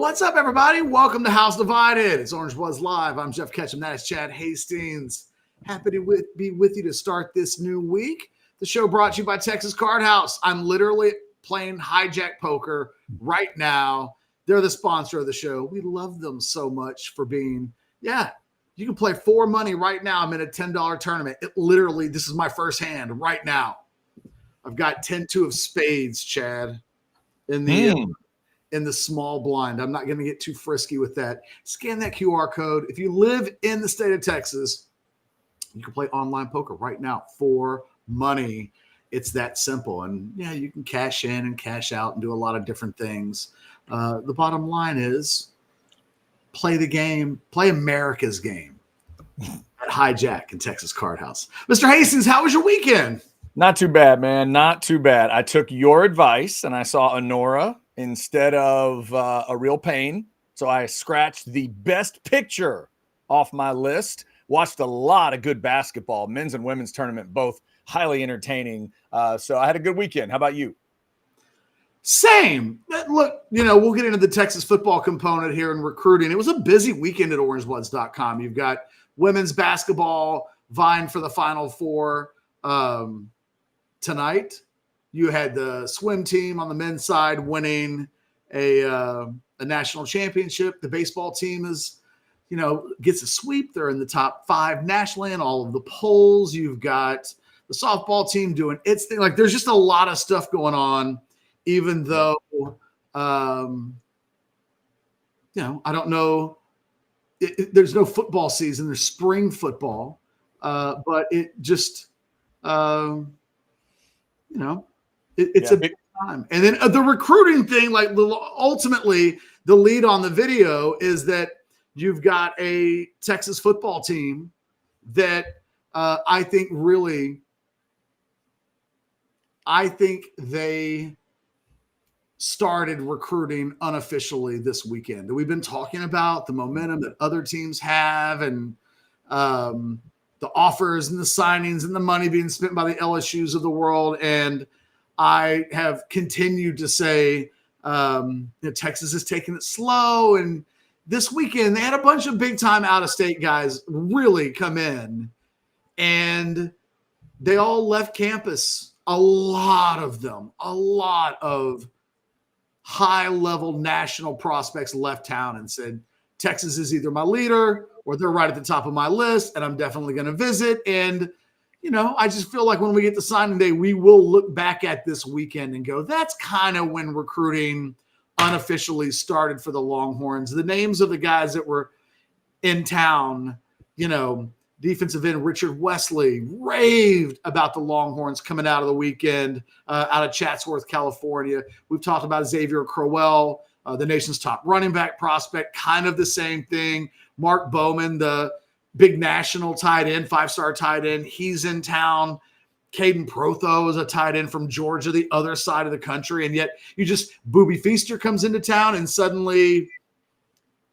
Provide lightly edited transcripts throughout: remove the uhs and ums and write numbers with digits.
What's up, everybody? Welcome to House Divided. It's Orange Bloods Live. I'm Jeff Ketchum. That is Chad Hastings. Happy to be with you to start this new week. The show brought to you by Texas Card House. I'm literally playing hijack poker right now. They're the sponsor of the show. We love them so much for being, you can play for money right now. I'm in a $10 tournament. This is my first hand right now. I've got 10-2 of spades, Chad, in the small blind. I'm not going to get too frisky with that. Scan that QR code. If you live in the state of Texas, you can play online poker right now for money. It's that simple. And you can cash in and cash out and do a lot of different things. The bottom line is play the game, play America's game at Hijack and Texas Card House. Mr. Hastings, how was your weekend? Not too bad, man. Not too bad. I took your advice and I saw Honora instead of A Real Pain. So I scratched the best picture off my list. Watched a lot of good basketball, men's and women's tournament, both highly entertaining. So I had a good weekend. How about you? Same. Look, we'll get into the Texas football component here in recruiting. It was a busy weekend at orangebloods.com. You've got women's basketball vying for the Final Four tonight. You had the swim team on the men's side winning a national championship. The baseball team is, gets a sweep. They're in the top 5 nationally in all of the polls. You've got the softball team doing its thing. Like, there's just a lot of stuff going on, even though, I don't know. There's no football season. There's spring football. But it just, it's a big time. And then the recruiting thing, like ultimately the lead on the video is that you've got a Texas football team that I think they started recruiting unofficially this weekend. We've been talking about the momentum that other teams have and the offers and the signings and the money being spent by the LSUs of the world. And I have continued to say Texas is taking it slow. And this weekend, they had a bunch of big-time out-of-state guys really come in. And they all left campus. A lot of them, a lot of high-level national prospects left town and said, Texas is either my leader or they're right at the top of my list, and I'm definitely going to visit. And, I just feel like when we get to signing day, we will look back at this weekend and go, that's kind of when recruiting unofficially started for the Longhorns. The names of the guys that were in town, defensive end Richard Wesley raved about the Longhorns coming out of the weekend out of Chatsworth, California. We've talked about Xavier Crowell, the nation's top running back prospect, kind of the same thing. Mark Bowman, the big national tight end, 5-star tight end, he's in town. Caden Protho is a tight end from Georgia, the other side of the country. And yet Booby Feaster comes into town and suddenly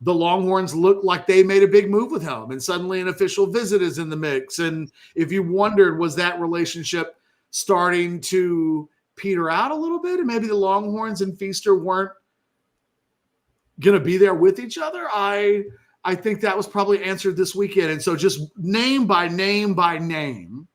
the Longhorns look like they made a big move with him. And suddenly an official visit is in the mix. And if you wondered, was that relationship starting to peter out a little bit? And maybe the Longhorns and Feaster weren't going to be there with each other? I think that was probably answered this weekend. And so just name by name by name,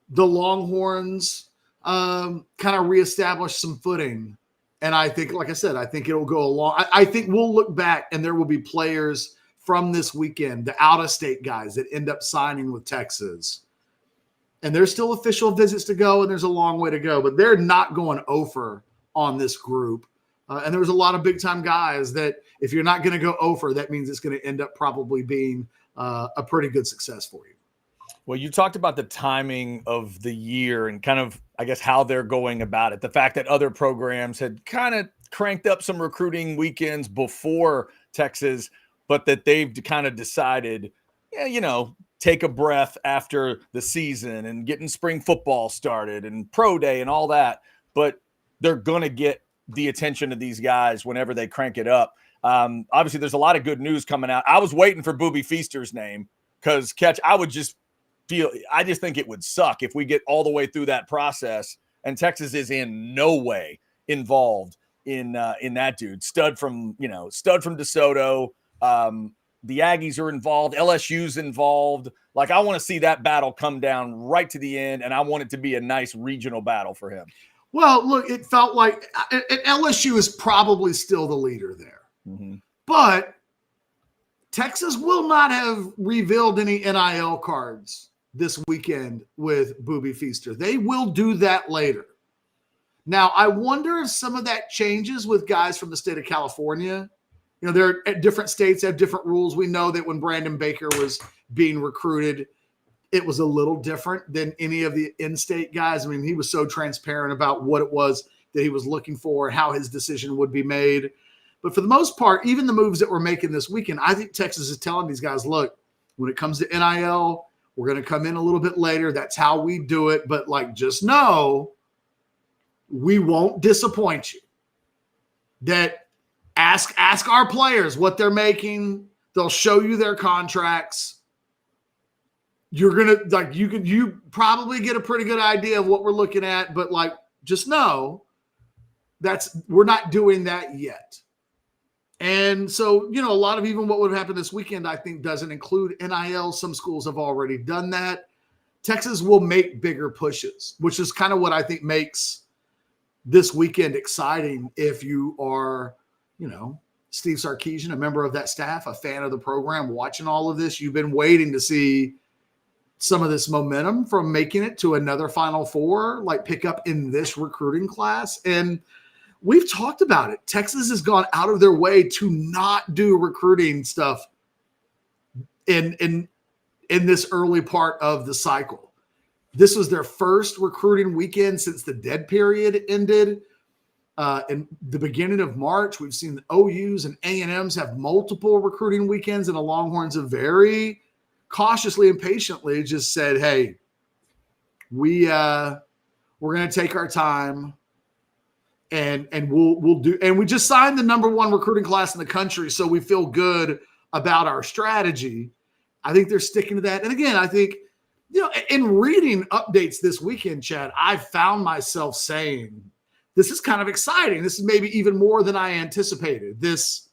the Longhorns kind of reestablished some footing. And I think, like I said, I think it'll go along. I think we'll look back and there will be players from this weekend, the out-of-state guys that end up signing with Texas. And there's still official visits to go, and there's a long way to go. But they're not going over on this group. And there was a lot of big-time guys that if you're not going to go over, that means it's going to end up probably being a pretty good success for you. Well, you talked about the timing of the year and kind of, I guess, how they're going about it. The fact that other programs had kind of cranked up some recruiting weekends before Texas, but that they've kind of decided, take a breath after the season and getting spring football started and pro day and all that. But they're going to get the attention of these guys whenever they crank it up. Obviously, there's a lot of good news coming out. I was waiting for Booby Feaster's name because, I just think it would suck if we get all the way through that process and Texas is in no way involved in that dude. Stud from DeSoto. The Aggies are involved. LSU's involved. Like, I want to see that battle come down right to the end, and I want it to be a nice regional battle for him. Well, look, it felt like LSU is probably still the leader there. Mm-hmm. But Texas will not have revealed any NIL cards this weekend with Booby Feaster. They will do that later. Now, I wonder if some of that changes with guys from the state of California. You know, they're at different states have different rules. We know that when Brandon Baker was being recruited, it was a little different than any of the in-state guys. I mean, he was so transparent about what it was that he was looking for, how his decision would be made. But for the most part, even the moves that we're making this weekend, I think Texas is telling these guys, look, when it comes to NIL, we're going to come in a little bit later. That's how we do it. But, like, just know we won't disappoint you. That ask our players what they're making. They'll show you their contracts. You're going to, like, you probably get a pretty good idea of what we're looking at. But, like, just know we're not doing that yet. And so, you know, a lot of even what would happen this weekend, I think, doesn't include NIL. Some schools have already done that. Texas will make bigger pushes, which is kind of what I think makes this weekend exciting. If you are, you know, Steve Sarkisian, a member of that staff, a fan of the program, watching all of this, you've been waiting to see some of this momentum from making it to another Final Four, like, pick up in this recruiting class. And we've talked about it. Texas has gone out of their way to not do recruiting stuff in this early part of the cycle. This was their first recruiting weekend since the dead period ended. In the beginning of March, we've seen the OUs and A&Ms have multiple recruiting weekends, and the Longhorns have very cautiously and patiently just said, hey, we're going to take our time. And we'll do, and we just signed the number one recruiting class in the country, so we feel good about our strategy. I think they're sticking to that. And again, I think, you know, in reading updates this weekend, Chad, I found myself saying, this is kind of exciting. This is maybe even more than I anticipated. This,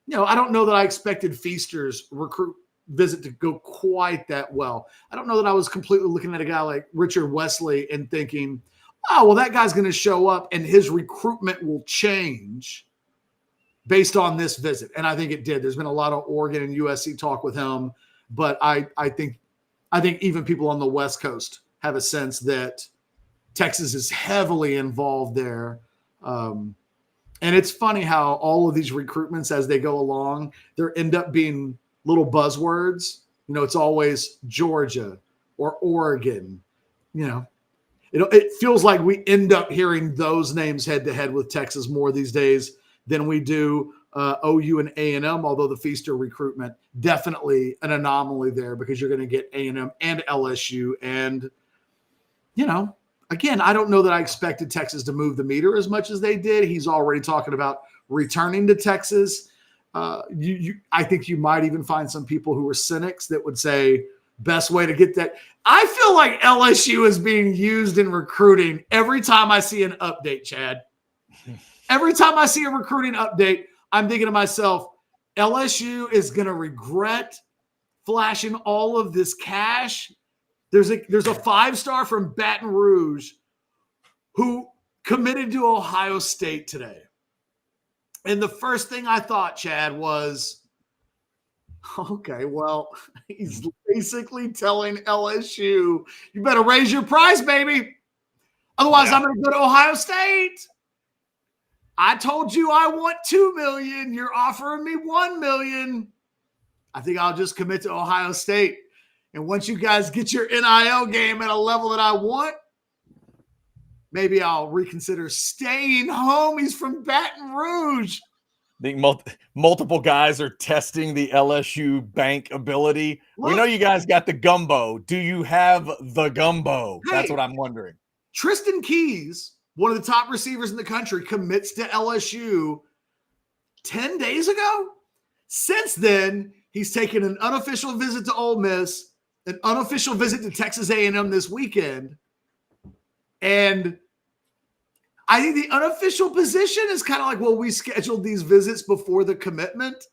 you know, I don't know that I expected Feaster's recruit visit to go quite that well. I don't know that I was completely looking at a guy like Richard Wesley and thinking, oh, well, that guy's going to show up and his recruitment will change based on this visit. And I think it did. There's been a lot of Oregon and USC talk with him, but I think even people on the West Coast have a sense that Texas is heavily involved there. And it's funny how all of these recruitments, as they go along, there end up being little buzzwords. You know, it's always Georgia or Oregon, you know. It feels like we end up hearing those names head-to-head with Texas more these days than we do OU and A&M, although the Feaster recruitment, definitely an anomaly there because you're going to get A&M and LSU. And, you know, again, I don't know that I expected Texas to move the meter as much as they did. He's already talking about returning to Texas. I think you might even find some people who are cynics that would say, best way to get that. I feel like LSU is being used in recruiting every time I see an update, Chad. Every time I see a recruiting update, I'm thinking to myself, LSU is going to regret flashing all of this cash. There's a five-star from Baton Rouge who committed to Ohio State today. And the first thing I thought, Chad, was, okay, well, he's basically telling LSU, you better raise your price, baby. Otherwise, I'm going to go to Ohio State. I told you I want $2 million. You're offering me $1 million. I think I'll just commit to Ohio State. And once you guys get your NIL game at a level that I want, maybe I'll reconsider staying home. He's from Baton Rouge. I think multiple guys are testing the LSU bank ability. Look, we know you guys got the gumbo. Do you have the gumbo? Hey, that's what I'm wondering. Tristan Keys, one of the top receivers in the country, commits to LSU 10 days ago. Since then, he's taken an unofficial visit to Ole Miss, an unofficial visit to Texas A&M this weekend. And I think the unofficial position is kind of like, well, we scheduled these visits before the commitment.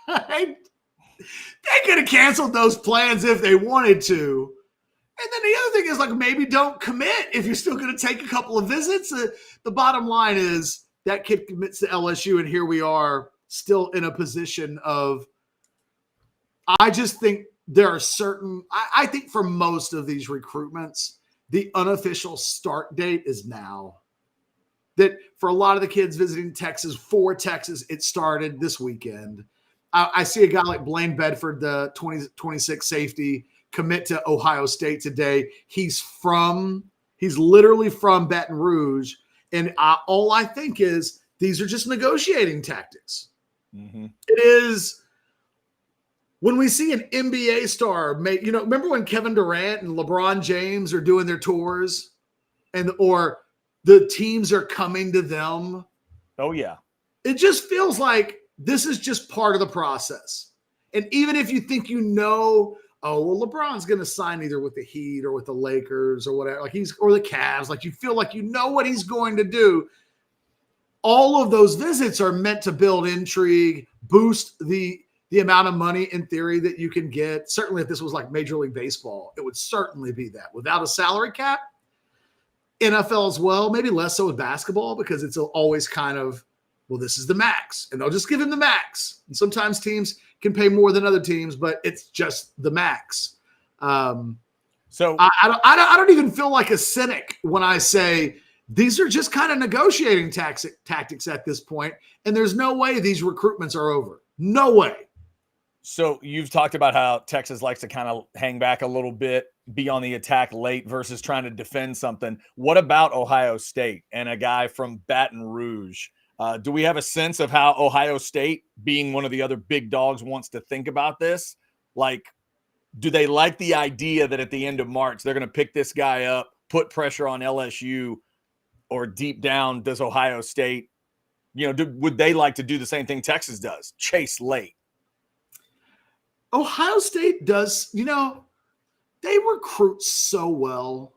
They could have canceled those plans if they wanted to. And then the other thing is, like, maybe don't commit if you're still going to take a couple of visits. The bottom line is that kid commits to LSU, and here we are still in a position of, I just think there are certain, I think for most of these recruitments, the unofficial start date is now. That for a lot of the kids visiting Texas, for Texas, it started this weekend. I see a guy like Blaine Bedford, the 2026 safety, commit to Ohio State today. He's literally from Baton Rouge. And all I think is these are just negotiating tactics. Mm-hmm. It is when we see an NBA star make, remember when Kevin Durant and LeBron James are doing their tours or the teams are coming to them. Oh, yeah. It just feels like this is just part of the process. And even if you think oh, well, LeBron's going to sign either with the Heat or with the Lakers or whatever, or the Cavs, like you feel like you know what he's going to do. All of those visits are meant to build intrigue, boost the amount of money in theory that you can get. Certainly if this was like Major League Baseball, it would certainly be that. Without a salary cap, NFL as well, maybe less so with basketball because it's always kind of, well, this is the max, and they'll just give him the max. And sometimes teams can pay more than other teams, but it's just the max. So I don't even feel like a cynic when I say these are just kind of negotiating tactics at this point, and there's no way these recruitments are over. No way. So you've talked about how Texas likes to kind of hang back a little bit, be on the attack late versus trying to defend something. What about Ohio State and a guy from Baton Rouge? Do we have a sense of how Ohio State, being one of the other big dogs, wants to think about this? Like, do they like the idea that at the end of March, they're going to pick this guy up, put pressure on LSU, or deep down, does Ohio State, would they like to do the same thing Texas does, chase late? Ohio State does, they recruit so well.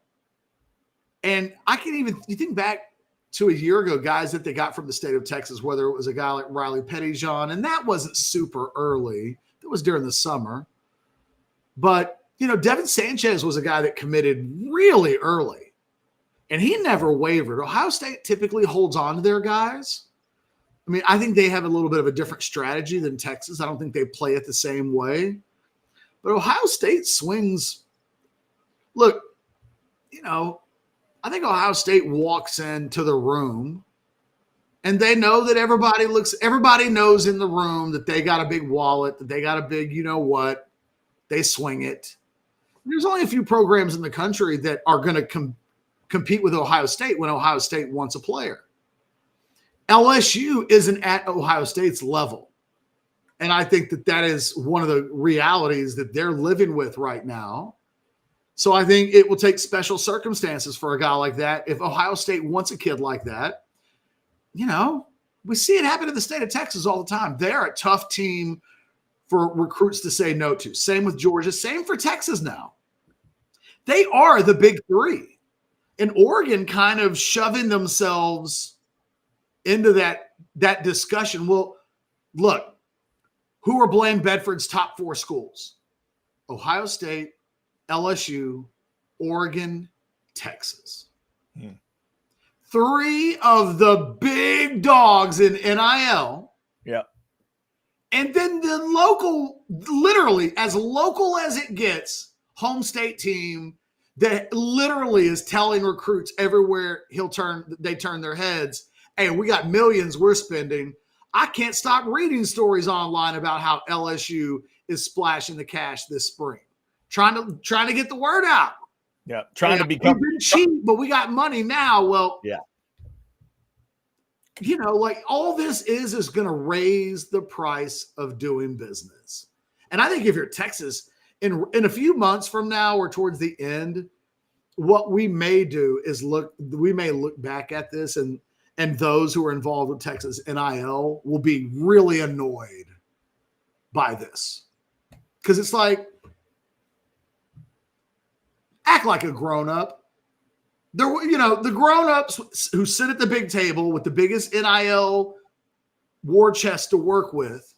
And you think back to a year ago, guys that they got from the state of Texas, whether it was a guy like Riley Pettyjohn, and that wasn't super early. That was during the summer. But, Devin Sanchez was a guy that committed really early, and he never wavered. Ohio State typically holds on to their guys. I mean, I think they have a little bit of a different strategy than Texas. I don't think they play it the same way. But Ohio State swings. Look, I think Ohio State walks into the room and they know that everybody knows in the room that they got a big wallet, that they got a big, they swing it. There's only a few programs in the country that are going to compete with Ohio State when Ohio State wants a player. LSU isn't at Ohio State's level. And I think that is one of the realities that they're living with right now. So I think it will take special circumstances for a guy like that. If Ohio State wants a kid like that, we see it happen in the state of Texas all the time. They're a tough team for recruits to say no to. Same with Georgia. Same for Texas now. They are the big three. And Oregon kind of shoving themselves into that discussion. Well, look, who are Blaine Bedford's top 4 schools? Ohio State, LSU, Oregon, Texas. 3 of the big dogs in NIL. Yeah. And then the literally as local as it gets, home state team that literally is telling recruits everywhere they turn their heads, hey, we got millions we're spending. I can't stop reading stories online about how LSU is splashing the cash this spring. Trying to get the word out. Yeah, trying to become. We've been cheap, but we got money now. Well, yeah. All this is going to raise the price of doing business. And I think if you're Texas, in a few months from now or towards the end, what we may do is look back at this and those who are involved with Texas NIL will be really annoyed by this. Because it's like, act like a grown-up. the grown-ups who sit at the big table with the biggest NIL war chest to work with.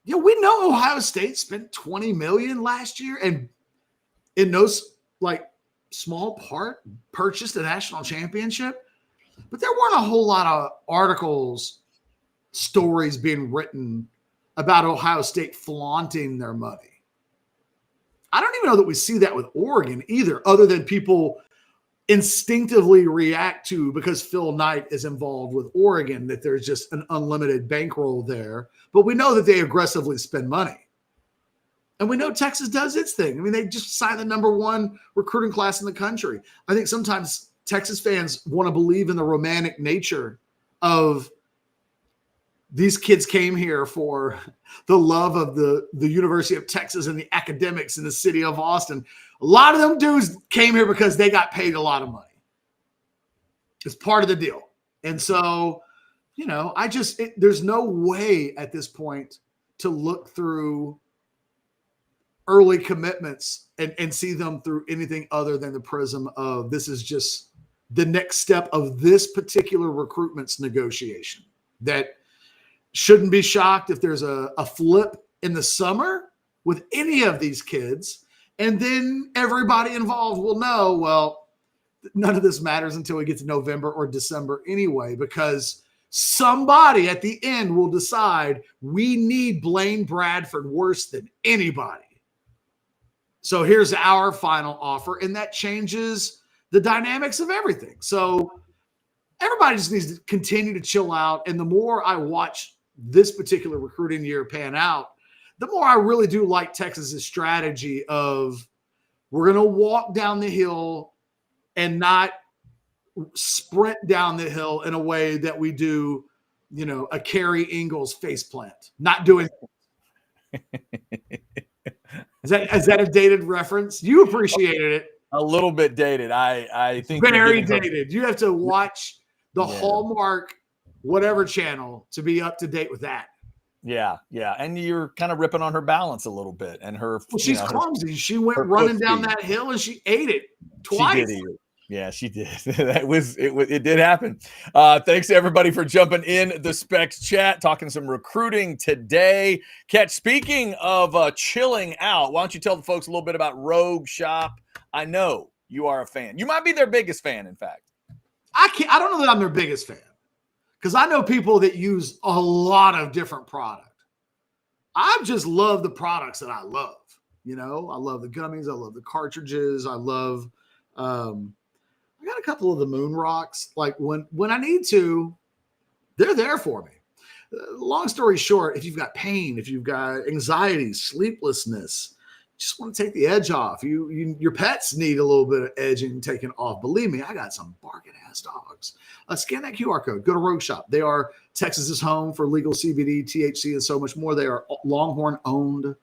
We know Ohio State spent $20 million last year, and in those small part purchased a national championship. But there weren't a whole lot of articles, stories being written about Ohio State flaunting their money. I don't even know that we see that with Oregon either, other than people instinctively react to, because Phil Knight is involved with Oregon, that there's just an unlimited bankroll there. But we know that they aggressively spend money. And we know Texas does its thing. I mean, they just signed the #1 recruiting class in the country. I think sometimes Texas fans want to believe in the romantic nature of these kids came here for the love of the University of Texas and the academics in the city of Austin. A lot of them dudes came here because they got paid a lot of money. It's part of the deal. And so, there's no way at this point to look through early commitments and see them through anything other than the prism of this is just the next step of this particular recruitment's negotiation. That shouldn't be shocked if there's a flip in the summer with any of these kids. And then everybody involved will know, well, none of this matters until we get to November or December anyway, because somebody at the end will decide we need Blaine Bradford worse than anybody. So here's our final offer, and that changes the dynamics of everything. So everybody just needs to continue to chill out. And the more I watch this particular recruiting year pan out, the more I really do like Texas's strategy of we're going to walk down the hill and not sprint down the hill in a way that we do, a Kerry Ingles faceplant. Not doing Is that a dated reference? You appreciated it. A little bit dated. I think very dated. You have to watch the Hallmark whatever channel to be up to date with that. Yeah. And you're kind of ripping on her balance a little bit. And her she's clumsy. She went running down that hill and she ate it twice. She did eat it. Yeah, she did. It did happen. Thanks to everybody for jumping in the Specs chat, talking some recruiting today. Catch, speaking of chilling out, why don't you tell the folks a little bit about Rogue Shop? I know you are a fan. You might be their biggest fan, in fact. I don't know that I'm their biggest fan, because I know people that use a lot of different product. I just love the products that I love. I love the gummies. I love the cartridges. I love I got a couple of the moon rocks. Like when I need to, they're there for me. Long story short, if you've got pain, if you've got anxiety, sleeplessness, just want to take the edge off. Your pets need a little bit of edging taken off. Believe me, I got some barking ass dogs. Scan that QR code. Go to Rogue Shop. They are Texas's home for legal CBD, THC, and so much more. They are Longhorn owned.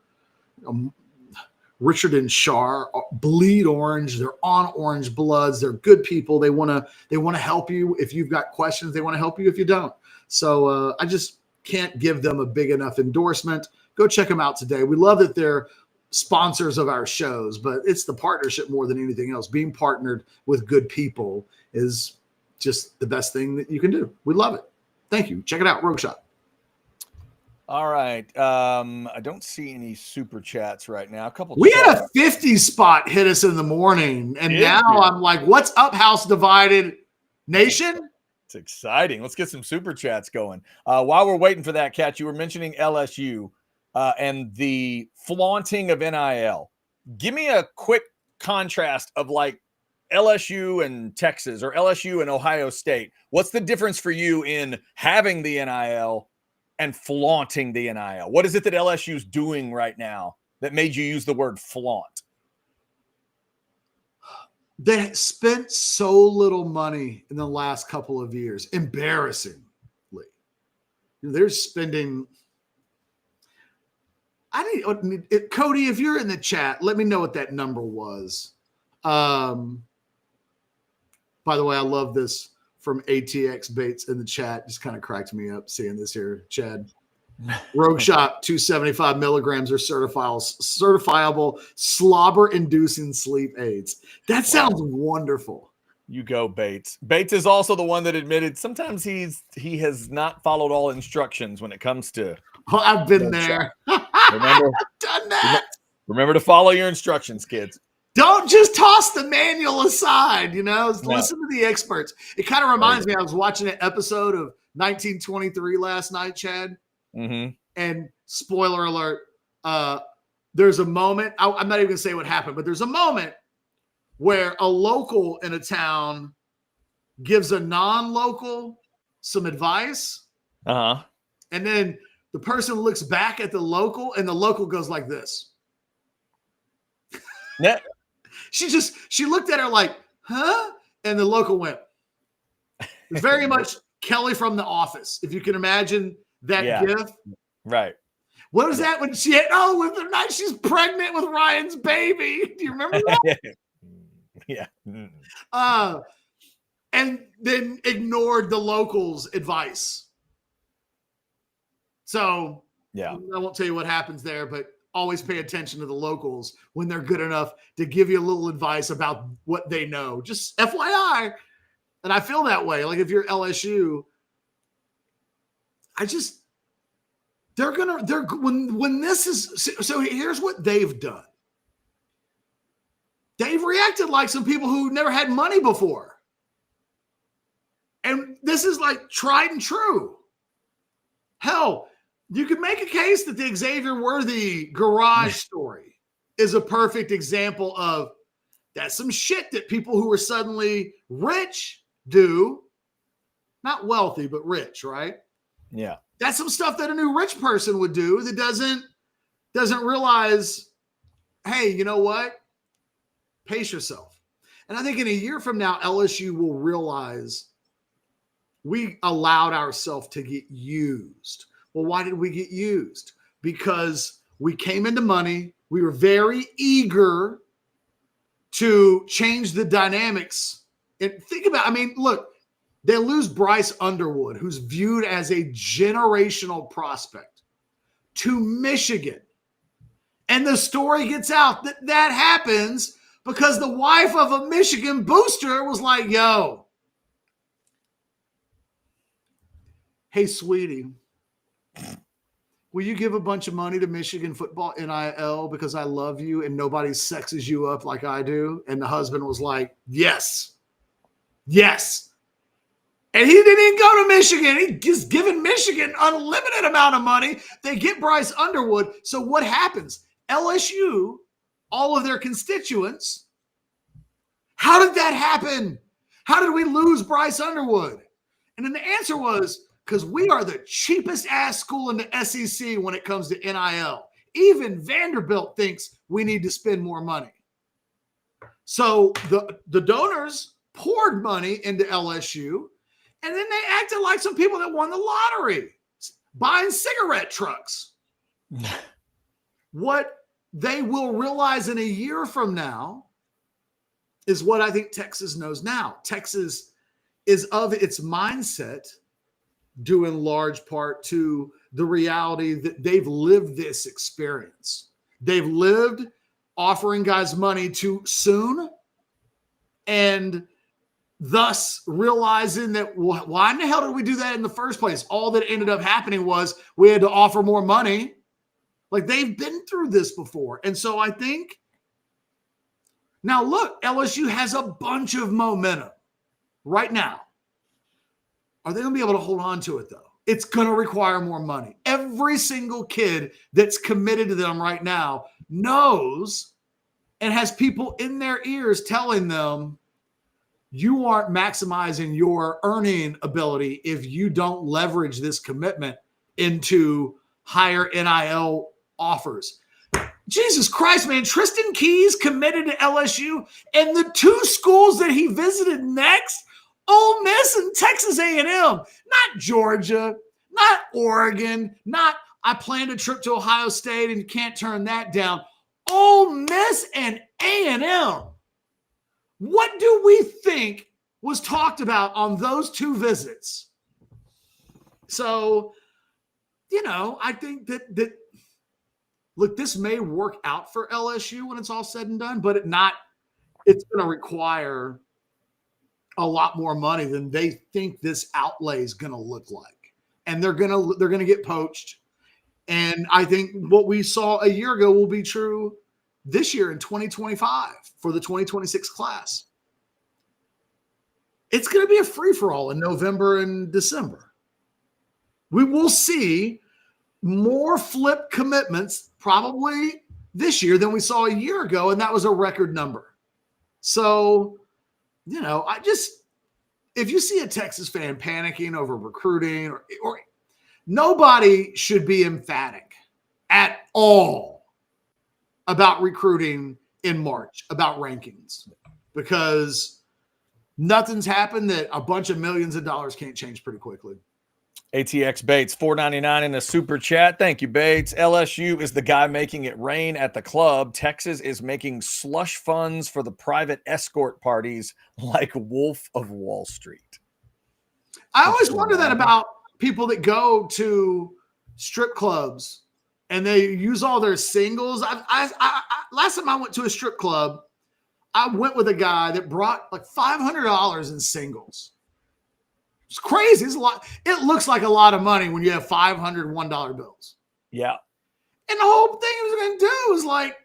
Richard and Shar bleed orange. They're on Orange Bloods. They're good people. They want to help you if you've got questions. They want to help you if you don't. So I just can't give them a big enough endorsement. Go check them out today. We love that they're sponsors of our shows, but it's the partnership more than anything else. Being partnered with good people is just the best thing that you can do. We love it. Thank you. Check it out, Rogue Shop. All right. I don't see any super chats right now. We had a 50 spot hit us in the morning, and I'm like, what's up, House Divided Nation? It's exciting. Let's get some super chats going. While we're waiting for that, Kat, you were mentioning LSU and the flaunting of NIL. Give me a quick contrast of like LSU and Texas or LSU and Ohio State. What's the difference for you in having the NIL and flaunting the NIL? What is it that LSU is doing right now that made you use the word flaunt? They spent so little money in the last couple of years, embarrassingly. They're spending. Cody, if you're in the chat, let me know what that number was. By the way, I love this from ATX Bates in the chat. Just kind of cracked me up seeing this here, Chad. Rogue Shop 275 milligrams are certifiable slobber-inducing sleep aids. That sounds wonderful. You go, Bates. Bates is also the one that admitted sometimes he has not followed all instructions when it comes to. Oh, I've been there. Remember, done that. Remember to follow your instructions, kids. Don't just toss the manual aside, listen to the experts. It kind of reminds me, I was watching an episode of 1923 last night, Chad. Mm-hmm. And spoiler alert, there's a moment, I'm not even going to say what happened, but there's a moment where a local in a town gives a non-local some advice. Uh-huh. And then the person looks back at the local and the local goes like this. Yeah. She looked at her like, huh? And the local went. It's very much Kelly from The Office. If you can imagine that gif. Right. What was that when she had, with the night she's pregnant with Ryan's baby? Do you remember that? Yeah. And then ignored the locals' advice. So I won't tell you what happens there, but always pay attention to the locals when they're good enough to give you a little advice about what they know. Just FYI. And I feel that way. Like if you're LSU, when this is, so here's what they've done. They've reacted like some people who never had money before. And this is like tried and true. Hell, you could make a case that the Xavier Worthy garage story is a perfect example of that's some shit that people who are suddenly rich do. Not wealthy, but rich, right? Yeah. That's some stuff that a new rich person would do that doesn't realize, hey, you know what? Pace yourself. And I think in a year from now, LSU will realize we allowed ourselves to get used. Well, why did we get used? Because we came into money. We were very eager to change the dynamics. And think about, look, they lose Bryce Underwood, who's viewed as a generational prospect, to Michigan. And the story gets out that happens because the wife of a Michigan booster was like, yo, hey, sweetie, will you give a bunch of money to Michigan football NIL because I love you and nobody sexes you up like I do? And the husband was like, yes. And he didn't even go to Michigan. He just given Michigan unlimited amount of money. They get Bryce Underwood. So what happens? LSU, all of their constituents, how did that happen? How did we lose Bryce Underwood? And then the answer was, because we are the cheapest ass school in the SEC when it comes to NIL. Even Vanderbilt thinks we need to spend more money. So the donors poured money into LSU, and then they acted like some people that won the lottery, buying cigarette trucks. What they will realize in a year from now is what I think Texas knows now. Texas is of its mindset due in large part to the reality that they've lived this experience. They've lived offering guys money too soon and thus realizing that why in the hell did we do that in the first place? All that ended up happening was we had to offer more money. Like they've been through this before. And so I think now look, LSU has a bunch of momentum right now. Are they going to be able to hold on to it, though? It's going to require more money. Every single kid that's committed to them right now knows and has people in their ears telling them, you aren't maximizing your earning ability if you don't leverage this commitment into higher NIL offers. Jesus Christ, man. Tristan Keys committed to LSU, and the two schools that he visited next, Ole Miss and Texas A&M, not Georgia, not Oregon, not I planned a trip to Ohio State and you can't turn that down. Ole Miss and A&M. What do we think was talked about on those two visits? So I think that look, this may work out for LSU when it's all said and done, but it's going to require a lot more money than they think this outlay is going to look like. And they're going to get poached. And I think what we saw a year ago will be true this year in 2025 for the 2026 class. It's going to be a free-for-all in November and December. We will see more flip commitments probably this year than we saw a year ago, and that was a record number. So, if you see a Texas fan panicking over recruiting or nobody should be emphatic at all about recruiting in March, about rankings, because nothing's happened that a bunch of millions of dollars can't change pretty quickly. ATX Bates, $4.99 in the super chat. Thank you, Bates. LSU is the guy making it rain at the club. Texas is making slush funds for the private escort parties like Wolf of Wall Street. I always wonder that about people that go to strip clubs and they use all their singles. Last time I went to a strip club, I went with a guy that brought like $500 in singles. It's crazy. It's a lot. It looks like a lot of money when you have $501 bills. Yeah. And the whole thing he was going to do was like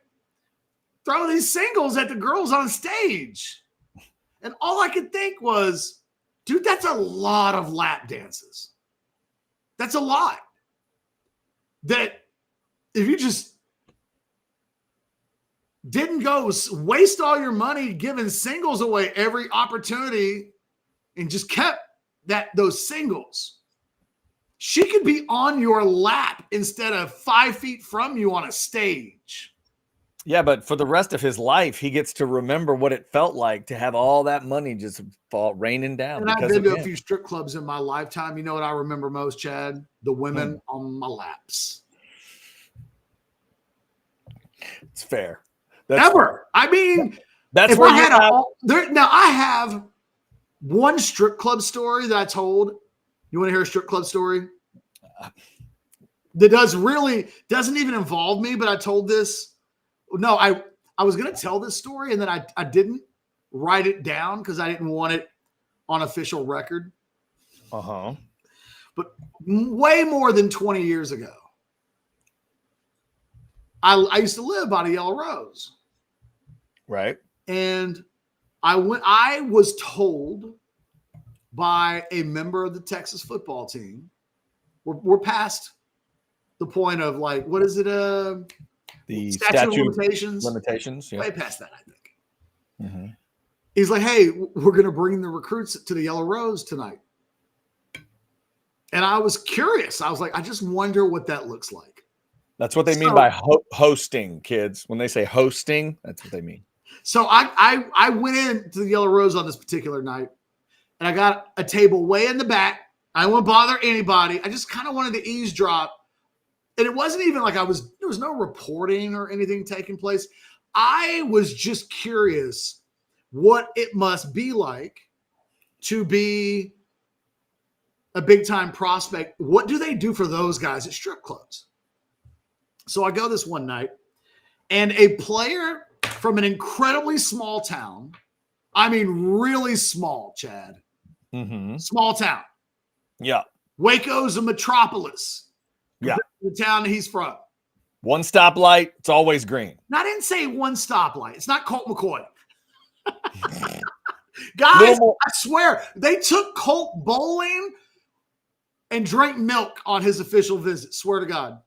throw these singles at the girls on stage. And all I could think was, dude, that's a lot of lap dances. That's a lot. That if you just didn't go waste all your money giving singles away every opportunity and just kept those singles, she could be on your lap instead of 5 feet from you on a stage. Yeah, but for the rest of his life, he gets to remember what it felt like to have all that money just fall raining down. And I've been to a few strip clubs in my lifetime. You know what I remember most, Chad? The women on my laps. It's fair. I mean, that's if where I have one strip club story that I told. You want to hear a strip club story? That doesn't even involve me, but I told this. No, I was going to tell this story, and then I didn't write it down because I didn't want it on official record. Uh-huh. But way more than 20 years ago, I used to live by the Yellow Rose. Right. And I was told by a member of the Texas football team, we're past the point of like, what is it? The statute of limitations. Yeah. Way past that, I think. Mm-hmm. He's like, hey, we're going to bring the recruits to the Yellow Rose tonight. And I was curious. I was like, I just wonder what that looks like. That's what they mean by hosting, kids. When they say hosting, that's what they mean. So I went into the Yellow Rose on this particular night, and I got a table way in the back. I didn't want to bother anybody. I just kind of wanted to eavesdrop. And it wasn't even like there was no reporting or anything taking place. I was just curious what it must be like to be a big-time prospect. What do they do for those guys at strip clubs? So I go this one night, and a player from an incredibly small town, I mean really small, Chad. Mm-hmm. Small town. Yeah. Waco's a metropolis. Yeah. The town he's from. One stoplight, it's always green. I didn't say one stoplight. It's not Colt McCoy. Guys, I swear, they took Colt bowling and drank milk on his official visit. Swear to God.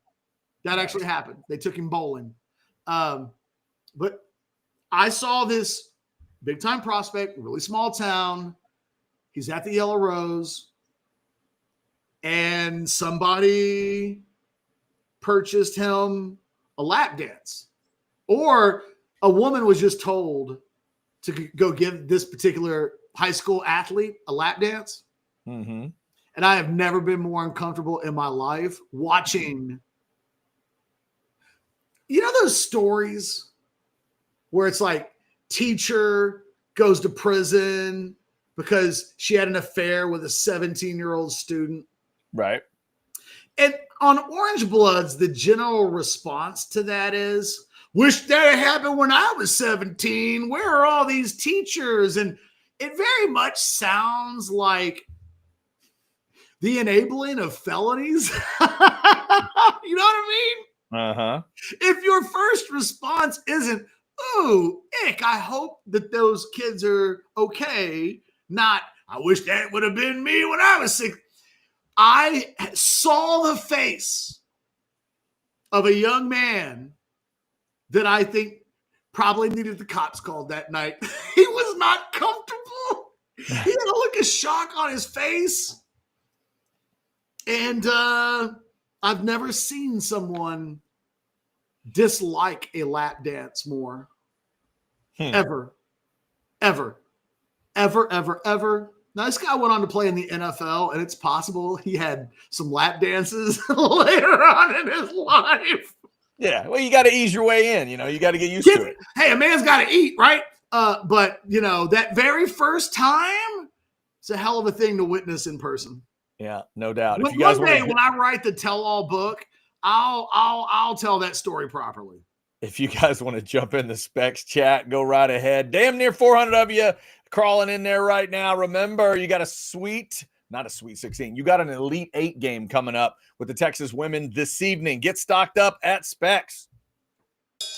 That actually happened. They took him bowling. But I saw this big-time prospect, really small town. He's at the Yellow Rose. And somebody purchased him a lap dance. Or a woman was just told to go give this particular high school athlete a lap dance. Mm-hmm. And I have never been more uncomfortable in my life watching. You know those stories where it's like teacher goes to prison because she had an affair with a 17-year-old student? Right. And on Orange Bloods, the general response to that is, wish that had happened when I was 17. Where are all these teachers? And it very much sounds like the enabling of felonies. You know what I mean? Uh-huh. If your first response isn't, ooh, ick, I hope that those kids are okay, not, I wish that would have been me when I was 6. I saw the face of a young man that I think probably needed the cops called that night. He was not comfortable. He had a look of shock on his face. And I've never seen someone dislike a lap dance more. Ever. Now, this guy went on to play in the NFL, and it's possible he had some lap dances later on in his life. Yeah, well, you got to ease your way in. You got to get used to it. Hey, a man's got to eat, right? But, that very first time, it's a hell of a thing to witness in person. Yeah, no doubt. One day when I write the tell-all book, I'll tell that story properly. If you guys want to jump in the Specs chat, go right ahead. Damn near 400 of you crawling in there right now. Remember, you got not a Sweet 16. You got an Elite 8 game coming up with the Texas women this evening. Get stocked up at Specs.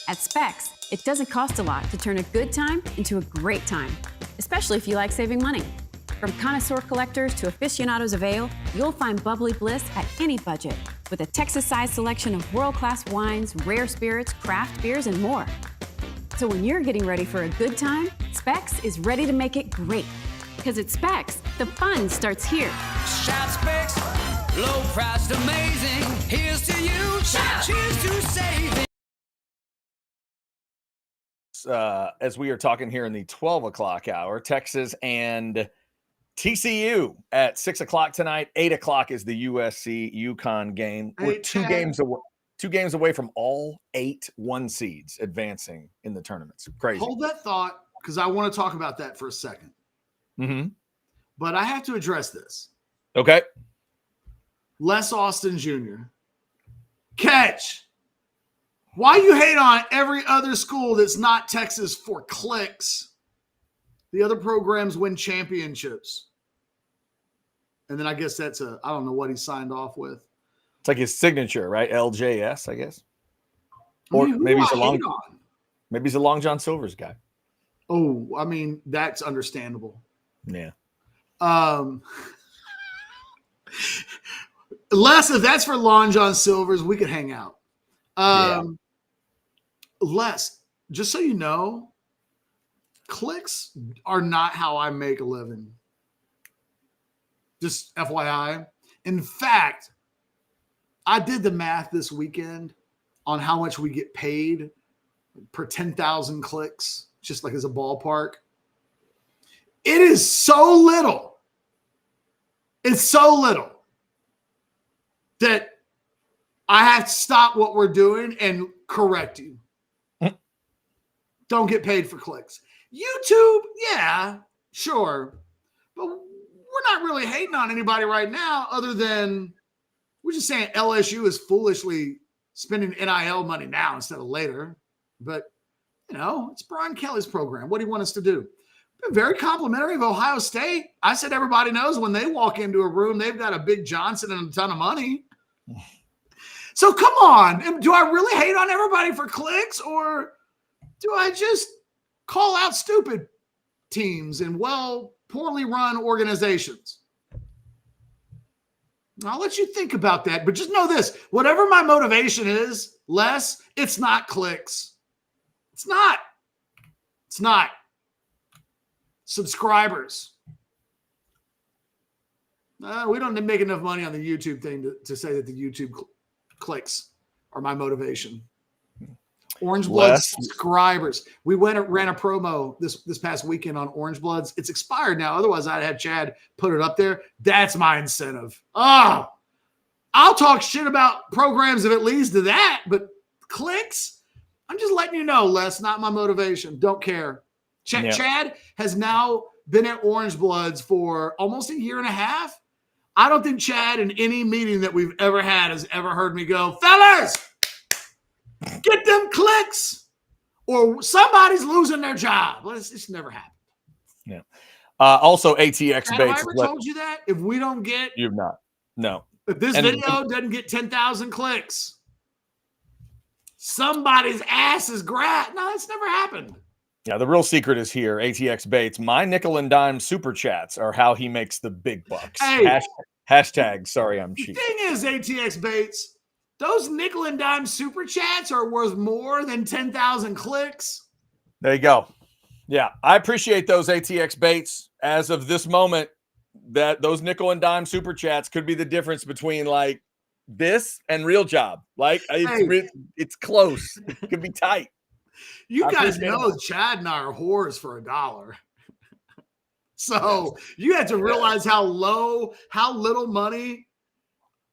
At Specs, it doesn't cost a lot to turn a good time into a great time, especially if you like saving money. From connoisseur collectors to aficionados of ale, you'll find bubbly bliss at any budget with a Texas-sized selection of world-class wines, rare spirits, craft beers, and more. So when you're getting ready for a good time, Specs is ready to make it great. Because at Specs, the fun starts here. Shout Specs, low priced, amazing. Here's to you, shout, cheers to saving. As we are talking here in the 12 o'clock hour, Texas and TCU at 6 o'clock tonight. 8 o'clock is the USC UConn game. We're two games away from all 8 1 seeds advancing in the tournaments. Crazy. Hold that thought, because I want to talk about that for a second. Mm-hmm. But I have to address this. Okay. Les Austin Jr. Catch. Why you hate on every other school that's not Texas for clicks? The other programs win championships. And then I guess I don't know what he signed off with. It's like his signature, right? LJS, I guess. Or maybe he's a Long John Silver's guy. Oh, I mean, that's understandable. Yeah. Les, if that's for Long John Silver's, we could hang out. Les, just so you know, clicks are not how I make a living. Just FYI. In fact, I did the math this weekend on how much we get paid per 10,000 clicks, just like as a ballpark. It is so little. It's so little that I have to stop what we're doing and correct you. Don't get paid for clicks. YouTube, yeah, sure. But we're not really hating on anybody right now other than we're just saying LSU is foolishly spending NIL money now instead of later. But, it's Brian Kelly's program. What do you want us to do? Been very complimentary of Ohio State. I said everybody knows when they walk into a room, they've got a big Johnson and a ton of money. So come on. Do I really hate on everybody for clicks, or do I just call out stupid teams and poorly run organizations? I'll let you think about that, but just know this. Whatever my motivation is, Les, it's not clicks. It's not. Subscribers. We don't make enough money on the YouTube thing to say that the YouTube clicks are my motivation. Orange Bloods subscribers. We ran a promo this past weekend on Orange Bloods. It's expired now. Otherwise, I'd have Chad put it up there. That's my incentive. I'll talk shit about programs if it leads to that, but clicks, I'm just letting you know, Les, not my motivation. Don't care. Chad has now been at Orange Bloods for almost a year and a half. I don't think Chad in any meeting that we've ever had has ever heard me go, fellas, get them clicks or somebody's losing their job. Well, it's never happened. Yeah. Also, ATX Chad, have I Bates. ever told you that? If we don't get, You've not. No. if this video doesn't get 10,000 clicks, somebody's ass is grabbed. No, that's never happened. Yeah, the real secret is here. ATX Bates. My nickel and dime super chats are how he makes the big bucks. Hey. Hashtag sorry I'm The cheap. thing is, ATX Bates, those nickel and dime super chats are worth more than 10,000 clicks. There you go. Yeah, I appreciate those ATX Bates. As of this moment, that those nickel and dime super chats could be the difference between like this and real job. Like it's close. It could be tight. You guys know Chad and I are whores for $1. So you have to realize how little money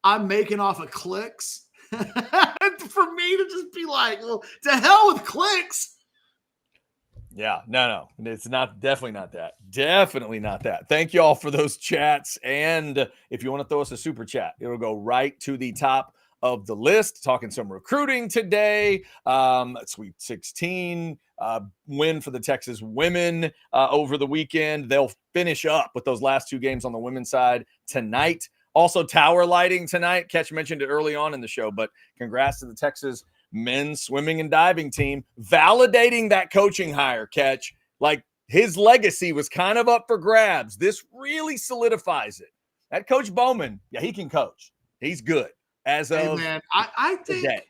I'm making off of clicks. For me to just be like, well, to hell with clicks. Yeah, no. It's definitely not that. Definitely not that. Thank you all for those chats. And if you want to throw us a super chat, it'll go right to the top of the list. Talking some recruiting today. Sweet 16 win for the Texas women over the weekend. They'll finish up with those last 2 games on the women's side tonight. Also, tower lighting tonight. Ketch mentioned it early on in the show, but congrats to the Texas men's swimming and diving team, validating that coaching hire, Ketch. Like, his legacy was kind of up for grabs. This really solidifies it. That Coach Bowman, yeah, he can coach. He's good. As of man, I think today.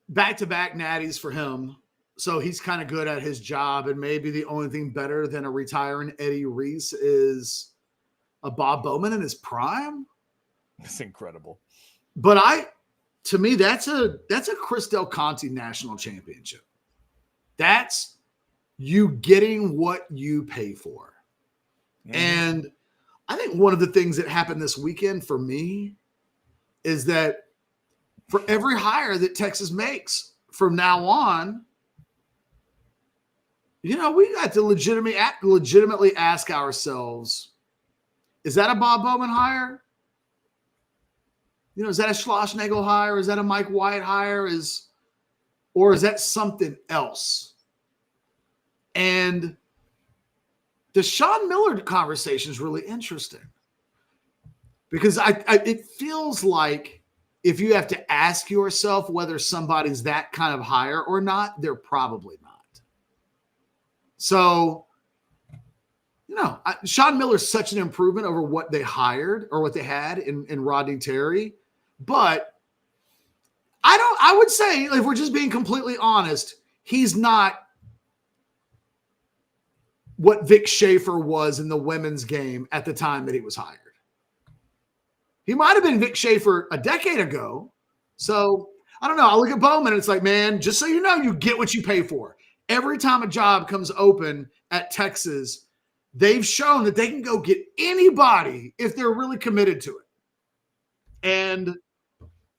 Back-to-back natties for him. So he's kind of good at his job. And maybe the only thing better than a retiring Eddie Reese is a Bob Bowman in his prime. It's incredible. But to me, that's a Chris Del Conte national championship. That's you getting what you pay for. Mm-hmm. And I think one of the things that happened this weekend for me is that for every hire that Texas makes from now on, we got to legitimately ask ourselves, is that a Bob Bowman hire? Is that a Schlossnagel hire? Is that a Mike White hire? Or is that something else? And the Sean Miller conversation is really interesting because it feels like if you have to ask yourself whether somebody's that kind of hire or not, they're probably not. So, Sean Miller's such an improvement over what they hired or what they had in Rodney Terry. But I would say, if we're just being completely honest, he's not what Vic Schaefer was in the women's game at the time that he was hired. He might have been Vic Schaefer a decade ago. So I don't know. I look at Bowman and it's like, man, just so you know, you get what you pay for. Every time a job comes open at Texas, they've shown that they can go get anybody if they're really committed to it. And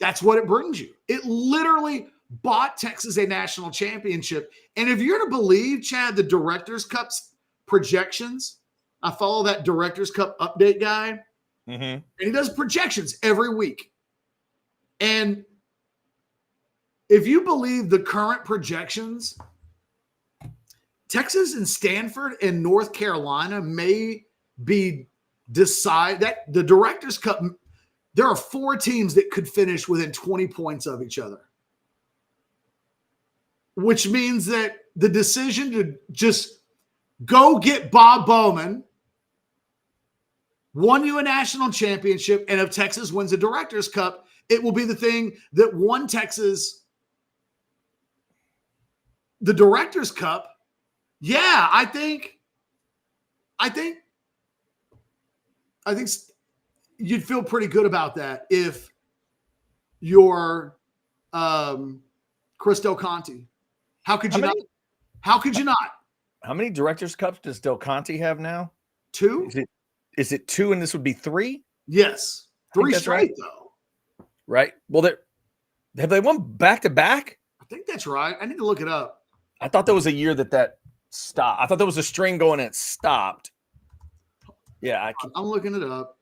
that's what it brings you. It literally bought Texas a national championship. And if you're to believe, Chad, the Directors Cup's projections, I follow that Directors Cup update guy, and he does projections every week. And if you believe the current projections, Texas and Stanford and North Carolina may be that the Directors Cup. There are 4 teams that could finish within 20 points of each other, which means that the decision to just go get Bob Bowman won you a national championship, and if Texas wins the Directors Cup, it will be the thing that won Texas the Directors Cup. Yeah, I think you'd feel pretty good about that if you're Chris Del Conte. How could you not? How could you not? How many Directors Cups does Del Conte have now? 2? Is it 2 and this would be 3? Yes. 3 straight, right. though. Right. Well, have they won back-to-back? I think that's right. I need to look it up. I thought there was a year that stopped. I thought there was a string going and it stopped. Yeah, I'm looking it up.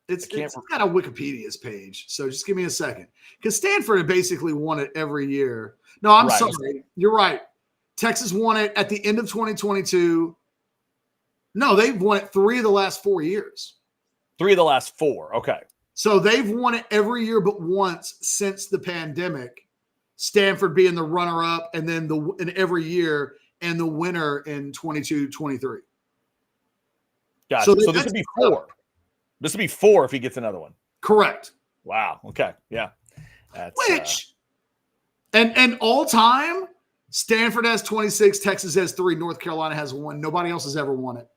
It's got a Wikipedia's page, so just give me a second. Because Stanford had basically won it every year. No, I'm sorry. You're right. Texas won it at the end of 2022. No, they've won it 3 of the last 4 years. 3 of the last 4. Okay. So they've won it every year but once since the pandemic. Stanford being the runner-up, and then in every year, and the winner in 22-23. Gotcha. So this would be 4. This would be 4 if he gets another one. Correct. Wow. Okay. Yeah. And all time, Stanford has 26, Texas has 3, North Carolina has 1. Nobody else has ever won it.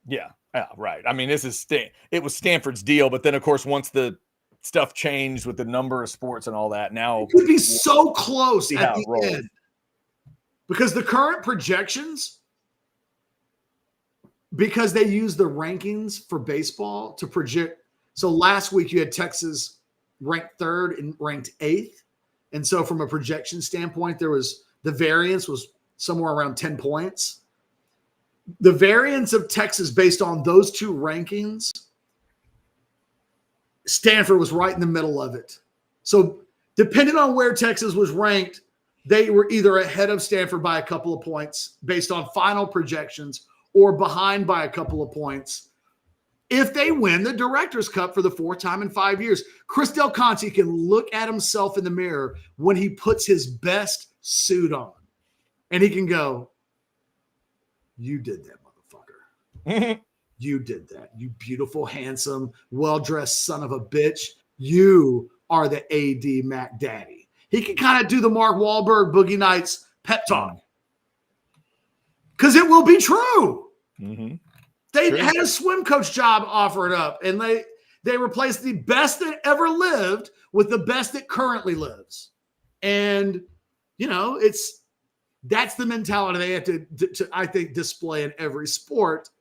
Yeah. Yeah. Right. I mean, it was Stanford's deal, but then of course once the stuff changed with the number of sports and all that, now it could be so close at the end because the current projections. Because they use the rankings for baseball to project. So last week you had Texas ranked 3rd and ranked 8th. And so from a projection standpoint, the variance was somewhere around 10 points. The variance of Texas based on those 2 rankings, Stanford was right in the middle of it. So depending on where Texas was ranked, they were either ahead of Stanford by a couple of points based on final projections, or behind by a couple of points if they win the Directors' Cup for the 4th time in 5 years. Chris Del Conte can look at himself in the mirror when he puts his best suit on, and he can go, you did that, motherfucker. You did that. You beautiful, handsome, well-dressed son of a bitch. You are the A.D. Mac Daddy. He can kind of do the Mark Wahlberg Boogie Nights pep talk. Because it will be true. Mm-hmm. They had a swim coach job offered up, and they replaced the best that ever lived with the best that currently lives. And, that's the mentality they have to I think, display in every sport.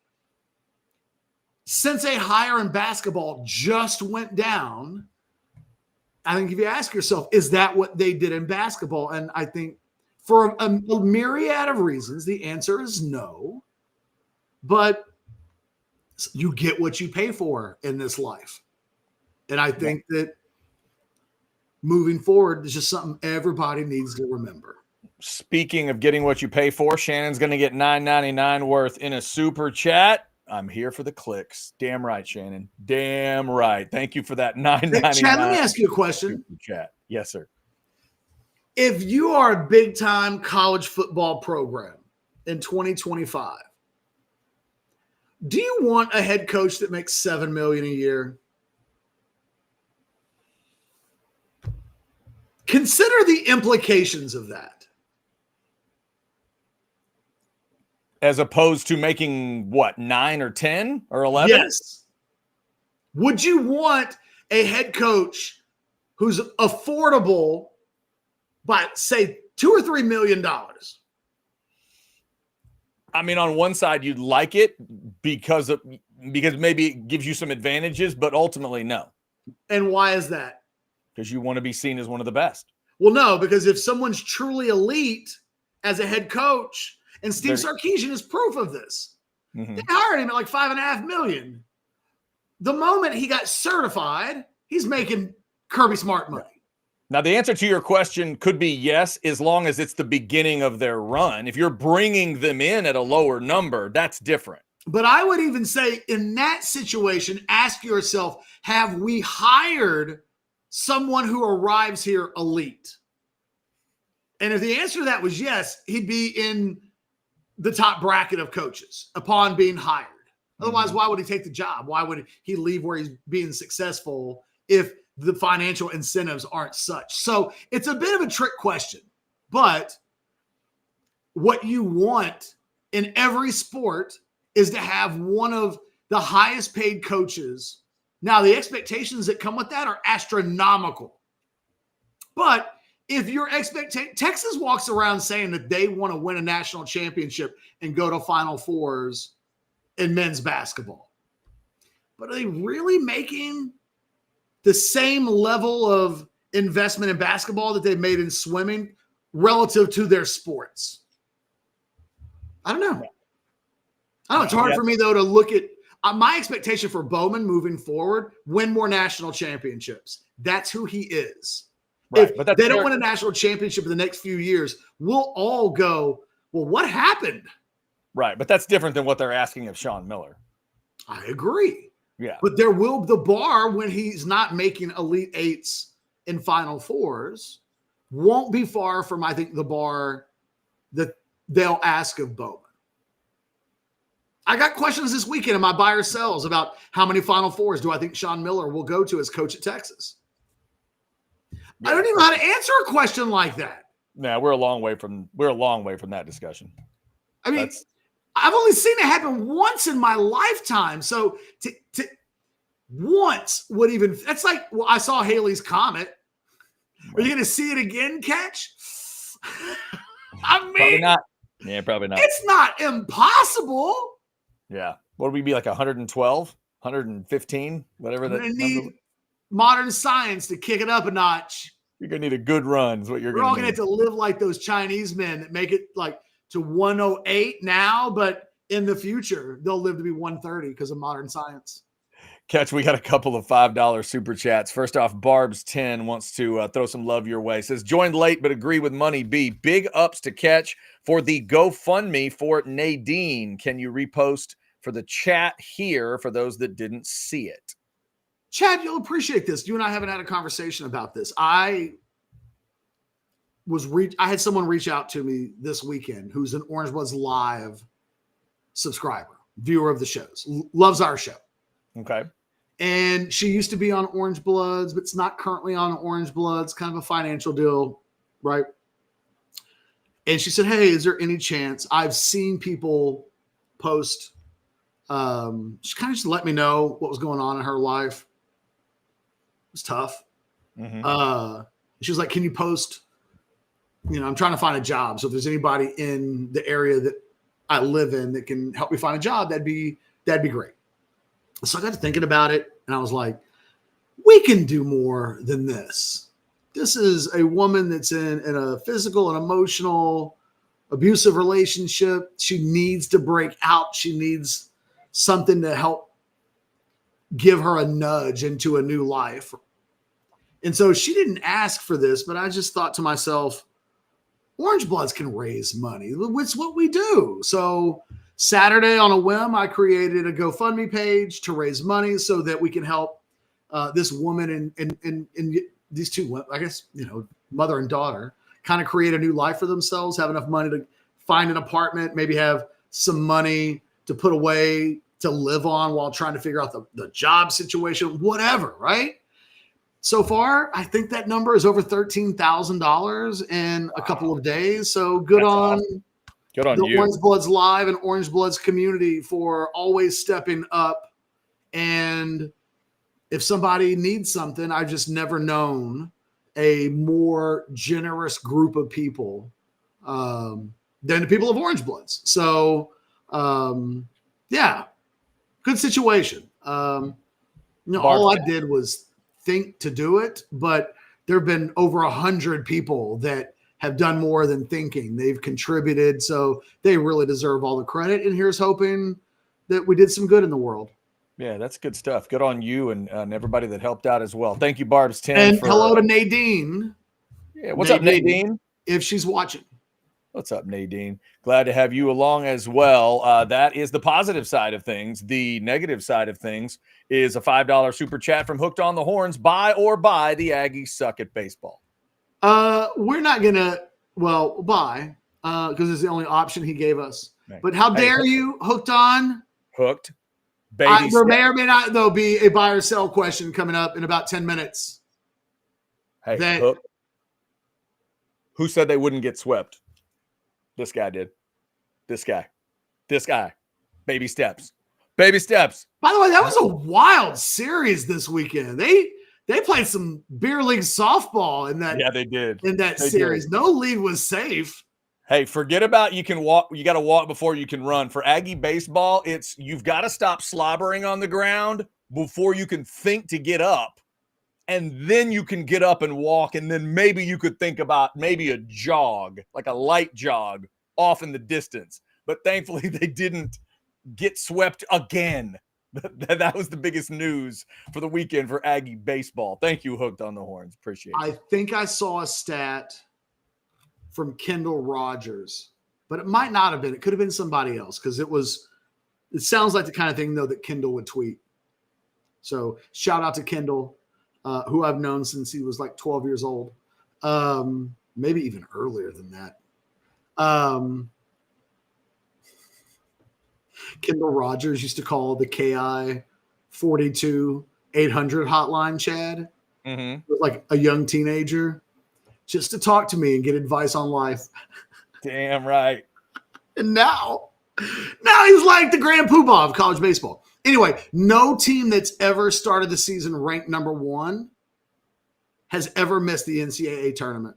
Since a hire in basketball just went down, I think if you ask yourself, is that what they did in basketball? And I think for a myriad of reasons, the answer is no. But you get what you pay for in this life. And I think that moving forward is just something everybody needs to remember. Speaking of getting what you pay for, Shannon's going to get $9.99 worth in a super chat. I'm here for the clicks. Damn right, Shannon. Damn right. Thank you for that $9.99. Chad, let me ask you a question. Chat. Yes, sir. If you are a big-time college football program in 2025, do you want a head coach that makes $7 million a year? Consider the implications of that. As opposed to making what, 9 or 10 or 11? Yes. Would you want a head coach who's affordable by, say, $2 or $3 million? I mean, on one side, you'd like it because maybe it gives you some advantages, but ultimately, no. And why is that? Because you want to be seen as one of the best. Well, no, because if someone's truly elite as a head coach, and Steve Sarkisian is proof of this, they hired him at like $5.5 million. The moment he got certified, he's making Kirby Smart money. Now, the answer to your question could be yes, as long as it's the beginning of their run. If you're bringing them in at a lower number, that's different. But I would even say in that situation, ask yourself, have we hired someone who arrives here elite? And if the answer to that was yes, he'd be in the top bracket of coaches upon being hired. Otherwise, why would he take the job? Why would he leave where he's being successful if the financial incentives aren't such? So it's a bit of a trick question, but what you want in every sport is to have one of the highest paid coaches. Now, the expectations that come with that are astronomical, but if your Texas walks around saying that they want to win a national championship and go to Final Fours in men's basketball, but are they really making the same level of investment in basketball that they've made in swimming relative to their sports? I don't know. It's hard for me, though, to look at my expectation for Bowman moving forward, win more national championships. That's who he is. Right, If but that's they don't win a national championship in the next few years, we'll all go, well, what happened? Right, but that's different than what they're asking of Sean Miller. I agree. Yeah. But the bar when he's not making Elite Eights and Final Fours won't be far from, I think, the bar that they'll ask of Bowman. I got questions this weekend in my buy or sells about how many Final Fours do I think Sean Miller will go to as coach at Texas. Yeah. I don't even know how to answer a question like that. Yeah, we're a long way from that discussion. I mean, I've only seen it happen once in my lifetime. So to once would even, that's like, well, I saw Haley's Comet. Are you going to see it again, Catch? I mean, probably not. Yeah, probably not. It's not impossible. Yeah. What would we be, like 112, 115, whatever that number? Need modern science to kick it up a notch. You're going to need a good run is what you're going to need. We're all going to have to live like those Chinese men that make it like to 108 now, but in the future, they'll live to be 130 because of modern science. Catch, we got a couple of $5 super chats. First off, Barb's10 wants to throw some love your way. Says, joined late but agree with Money B. Big ups to Catch for the GoFundMe for Nadine. Can you repost for the chat here for those that didn't see it? Chad, you'll appreciate this. You and I haven't had a conversation about this. I had someone reach out to me this weekend who's an Orange Bloods Live subscriber, viewer of the shows, loves our show. Okay. And she used to be on Orange Bloods, but it's not currently on Orange Bloods, kind of a financial deal, right? And she said, hey, is there any chance? I've seen people post, she kind of just let me know what was going on in her life. It was tough. Mm-hmm. She was like, can you post, I'm trying to find a job. So if there's anybody in the area that I live in that can help me find a job, that'd be great. So I got to thinking about it, and I was like, we can do more than this. This is a woman that's in a physical and emotional abusive relationship. She needs to break out. She needs something to help give her a nudge into a new life. And so she didn't ask for this, but I just thought to myself, Orange Bloods can raise money. It's what we do. So Saturday on a whim, I created a GoFundMe page to raise money so that we can help this woman and these two, I guess, mother and daughter kind of create a new life for themselves, have enough money to find an apartment, maybe have some money to put away to live on while trying to figure out the job situation, whatever, right? So far, I think that number is over $13,000 in a couple of days. So good on the you. Orange Bloods Live and Orange Bloods community for always stepping up. And if somebody needs something, I've just never known a more generous group of people than the people of Orange Bloods. So, yeah, good situation. All I did was think to do it, but there have been over 100 people that have done more than thinking. They've contributed, so they really deserve all the credit. And here's hoping that we did some good in the world. Yeah, that's good stuff. Good on you and everybody that helped out as well. Thank you, Barb's10. And hello to Nadine. Yeah, what's up, Nadine? If she's watching. What's up, Nadine? Glad to have you along as well. That is the positive side of things. The negative side of things is a $5 super chat from Hooked on the Horns. Buy or buy, the Aggies suck at baseball. We're not going to, buy, because it's the only option he gave us. Right. But how dare you, Hooked on? Hooked. There may or may not, though, be a buy or sell question coming up in about 10 minutes. Hey, Hooked. Who said they wouldn't get swept? This guy did. This guy. Baby steps. Baby steps. By the way, that was a wild series this weekend. They played some beer league softball in that. Yeah, they did. In that series. No lead was safe. Hey, forget about you can walk. You got to walk before you can run. For Aggie baseball, you've got to stop slobbering on the ground before you can think to get up. And then you can get up and walk, and then maybe you could think about maybe a jog, like a light jog off in the distance. But thankfully, they didn't get swept again. That was the biggest news for the weekend for Aggie baseball. Thank you, Hooked on the Horns. Appreciate it. I think I saw a stat from Kendall Rogers, but it might not have been. It could have been somebody else because it sounds like the kind of thing, though, that Kendall would tweet. So shout out to Kendall, who I've known since he was like 12 years old, maybe even earlier than that. Kendall Rogers used to call the KI 42 800 hotline, Chad, like a young teenager, just to talk to me and get advice on life. Damn right. And now he's like the grand poobah of college baseball. Anyway, no team that's ever started the season ranked number 1 has ever missed the NCAA tournament.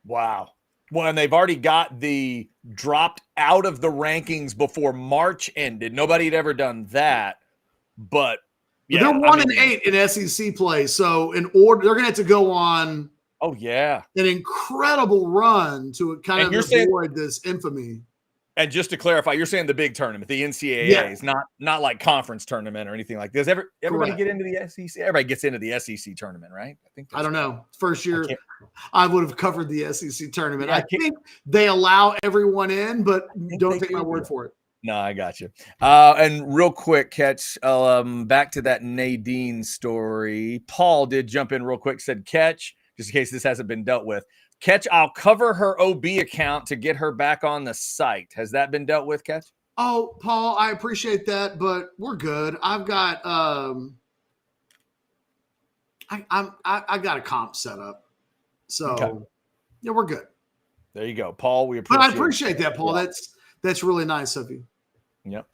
Wow. Well, and they've already got the dropped out of the rankings before March ended. Nobody had ever done that. But yeah, they're 1-8 in SEC play. So in order, they're going to have to go on oh yeah, an incredible run to kind of avoid this infamy. And just to clarify, you're saying the big tournament, the NCAA, is not like conference tournament or anything like this. Everybody get into the SEC? Everybody gets into the SEC tournament, right? I don't know. First year, I would have covered the SEC tournament. I think they allow everyone in, but don't take my word for it. No, I got you. And real quick, Catch, back to that Nadine story. Paul did jump in real quick, said, Catch, just in case this hasn't been dealt with. Catch, I'll cover her OB account to get her back on the site. Has that been dealt with, Catch? Oh, Paul, I appreciate that, but we're good. I've got I got a comp set up. So yeah, we're good. There you go. Paul, we appreciate that, Paul. Yeah. That's really nice of you. Yep.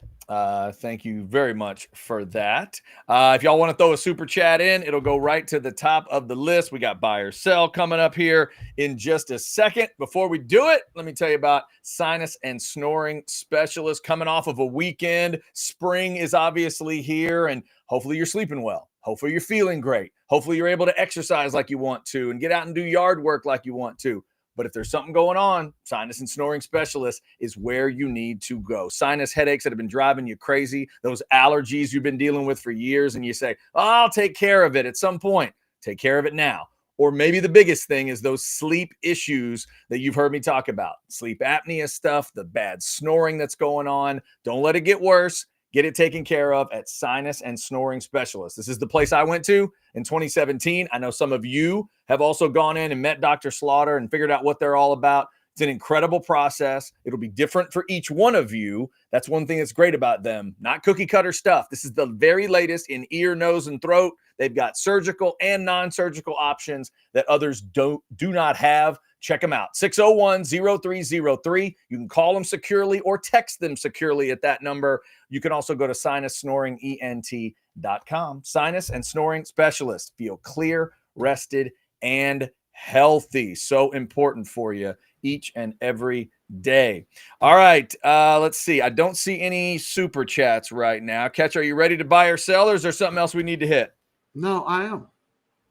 Thank you very much for that. If y'all want to throw a super chat in, it'll go right to the top of the list. We got buy or sell coming up here in just a second. Before we do it, let me tell you about sinus and snoring specialists coming off of a weekend. Spring is obviously here, and hopefully you're sleeping well. Hopefully you're feeling great. Hopefully you're able to exercise like you want to and get out and do yard work like you want to. But if there's something going on, sinus and snoring specialist is where you need to go. Sinus headaches that have been driving you crazy, those allergies you've been dealing with for years, and you say, oh, I'll take care of it at some point. Take care of it now. Or maybe the biggest thing is those sleep issues that you've heard me talk about. Sleep apnea stuff, the bad snoring that's going on. Don't let it get worse. Get it taken care of at Sinus and Snoring Specialist. This is the place I went to in 2017. I know some of you have also gone in and met Dr. Slaughter and figured out what they're all about. It's an incredible process. It'll be different for each one of you. That's one thing that's great about them. Not cookie cutter stuff. This is the very latest in ear, nose, and throat. They've got surgical and non-surgical options that others do not have. Check them out. 601-0303. You can call them securely or text them securely at that number. You can also go to sinussnoringent.com. Sinus and Snoring Specialist. Feel clear, rested, and healthy. So important for you each and every day. All right. Let's see. I don't see any super chats right now. Catch, are you ready to buy or sell, or is there something else we need to hit? No, I am.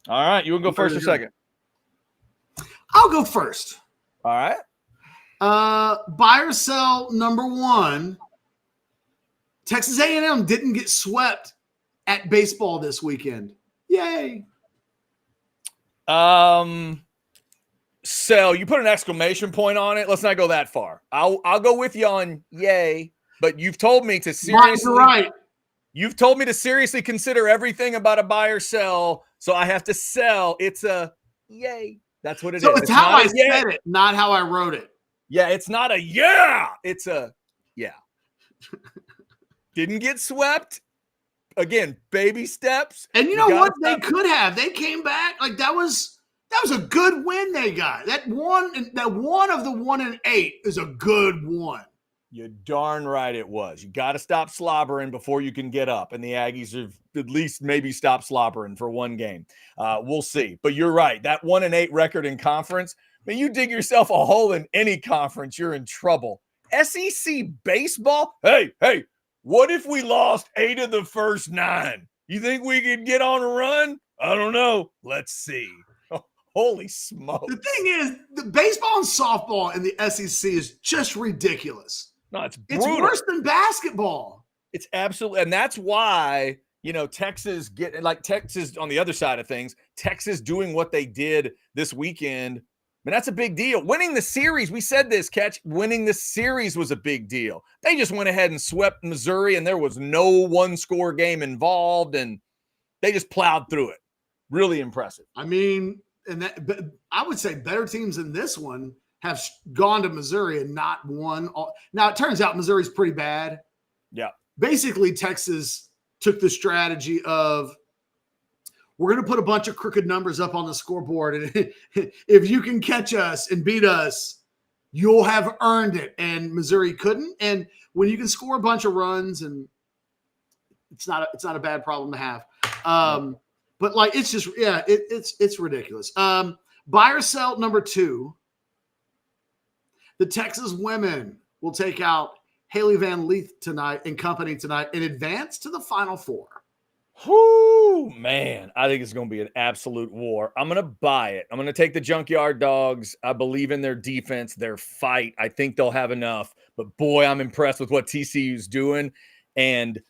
All right. You want to go first or second? I'll go first. All right. Buy or sell number 1. Texas A&M didn't get swept at baseball this weekend. Yay. Sell. You put an exclamation point on it. Let's not go that far. I'll go with you on yay, but you've told me to seriously. Right. You've told me to seriously consider everything about a buy or sell, so I have to sell. It's a yay. That's what it is. So it's how I said it, not how I wrote it. Yeah, it's not a yeah. It's a yeah. Didn't get swept. Again, baby steps. And you know what? They could have. They came back. Like that was a good win they got. That one of the 1-8 is a good one. You're darn right it was. You got to stop slobbering before you can get up. And the Aggies have at least maybe stopped slobbering for one game. We'll see. But you're right. That 1-8 record in conference, man, you dig yourself a hole in any conference, you're in trouble. SEC baseball? Hey, what if we lost 8 of the first 9? You think we could get on a run? I don't know. Let's see. Oh, holy smoke. The thing is, the baseball and softball in the SEC is just ridiculous. No, it's brutal. It's worse than basketball. It's absolutely, and that's why, Texas Texas on the other side of things, Texas doing what they did this weekend. I mean, that's a big deal. Winning the series, we said this, winning the series was a big deal. They just went ahead and swept Missouri, and there was no one-score game involved, and they just plowed through it. Really impressive. I mean, but I would say better teams than this one have gone to Missouri and not won. Now, it turns out Missouri's pretty bad. Yeah. Basically, Texas took the strategy of, we're going to put a bunch of crooked numbers up on the scoreboard, and if you can catch us and beat us, you'll have earned it. And Missouri couldn't. And when you can score a bunch of runs, and it's not a bad problem to have. But like, it's just, it's ridiculous. Buy or sell number 2. The Texas women will take out Haley Van Leeth tonight and company tonight and advance to the Final Four. Whoo, man. I think it's going to be an absolute war. I'm going to buy it. I'm going to take the Junkyard Dogs. I believe in their defense, their fight. I think they'll have enough. But boy, I'm impressed with what TCU's doing. And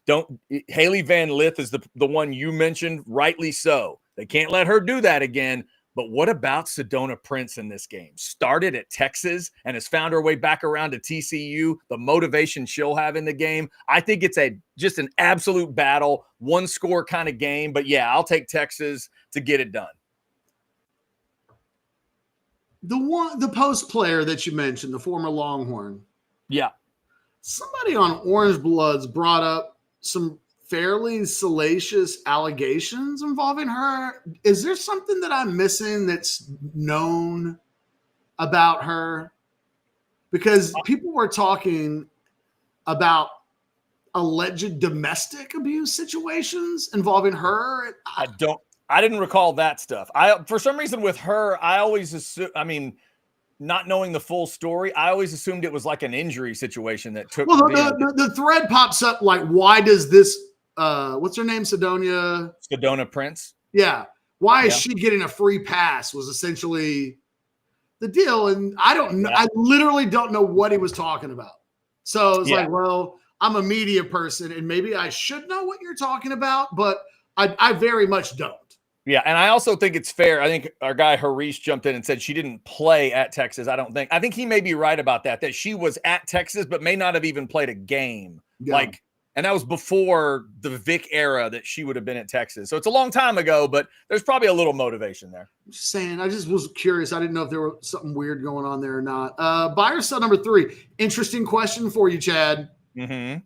Haley Van Lith is the one you mentioned, rightly so. They can't let her do that again. But what about Sedona Prince in this game? Started at Texas and has found her way back around to TCU. The motivation she'll have in the game. I think it's just an absolute battle, one-score kind of game. But yeah, I'll take Texas to get it done. The post player that you mentioned, the former Longhorn. Yeah. Somebody on Orange Bloods brought up some fairly salacious allegations involving her. Is there something that I'm missing that's known about her? Because people were talking about alleged domestic abuse situations involving her. I didn't recall that stuff. For some reason with her, I always assume, not knowing the full story, I always assumed it was like an injury situation that took. Well, the thread pops up like, why does this, what's her name? Sedona Prince. Yeah. Why is she getting a free pass was essentially the deal. And I don't know. I literally don't know what he was talking about. So it's like, well, I'm a media person and maybe I should know what you're talking about, but I very much don't. Yeah, and I also think it's fair. I think our guy Harish jumped in and said she didn't play at Texas. I think he may be right about that she was at Texas, but may not have even played a game. Yeah. And that was before the Vic era that she would have been at Texas. So it's a long time ago, but there's probably a little motivation there. I'm just saying, I just was curious. I didn't know if there was something weird going on there or not. Buy or sell number 3. Interesting question for you, Chad. Mm-hmm.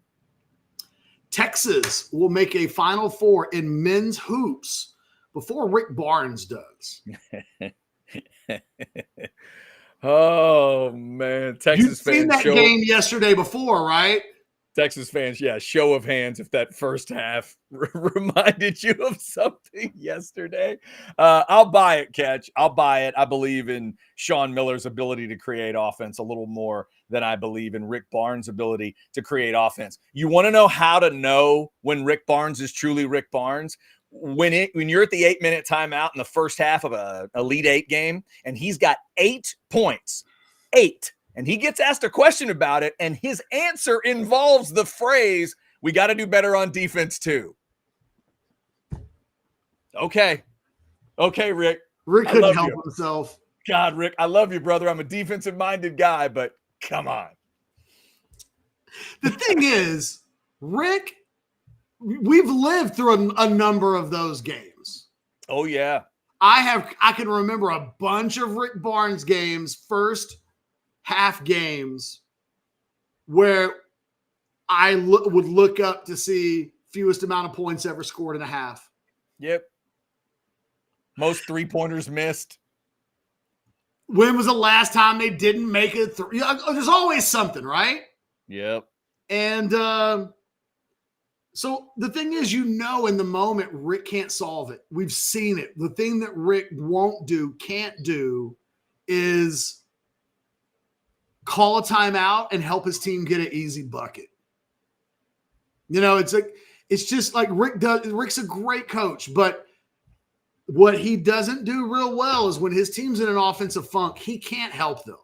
Texas will make a Final Four in men's hoops before Rick Barnes does. Oh, man. Texas You've seen that game yesterday before, right? Texas fans, show of hands if that first half reminded you of something yesterday. I'll buy it, Catch. I'll buy it. I believe in Sean Miller's ability to create offense a little more than I believe in Rick Barnes' ability to create offense. You want to know how to know when Rick Barnes is truly Rick Barnes? When you're at the 8-minute timeout in the first half of a Elite 8 game, and he's got 8 points, 8, and he gets asked a question about it, and his answer involves the phrase, "We got to do better on defense too." Okay, Rick. Rick couldn't help himself. God, Rick, I love you, brother. I'm a defensive-minded guy, but come on. The thing is, Rick, we've lived through a number of those games. Oh, yeah. I can remember a bunch of Rick Barnes games, first half games, where I would look up to see fewest amount of points ever scored in a half. Yep. Most 3-pointers missed. When was the last time they didn't make it? There's always something, right? Yep. And so the thing is, in the moment, Rick can't solve it. We've seen it. The thing that Rick can't do is call a timeout and help his team get an easy bucket. It's just like Rick does. Rick's a great coach, but what he doesn't do real well is when his team's in an offensive funk, he can't help them.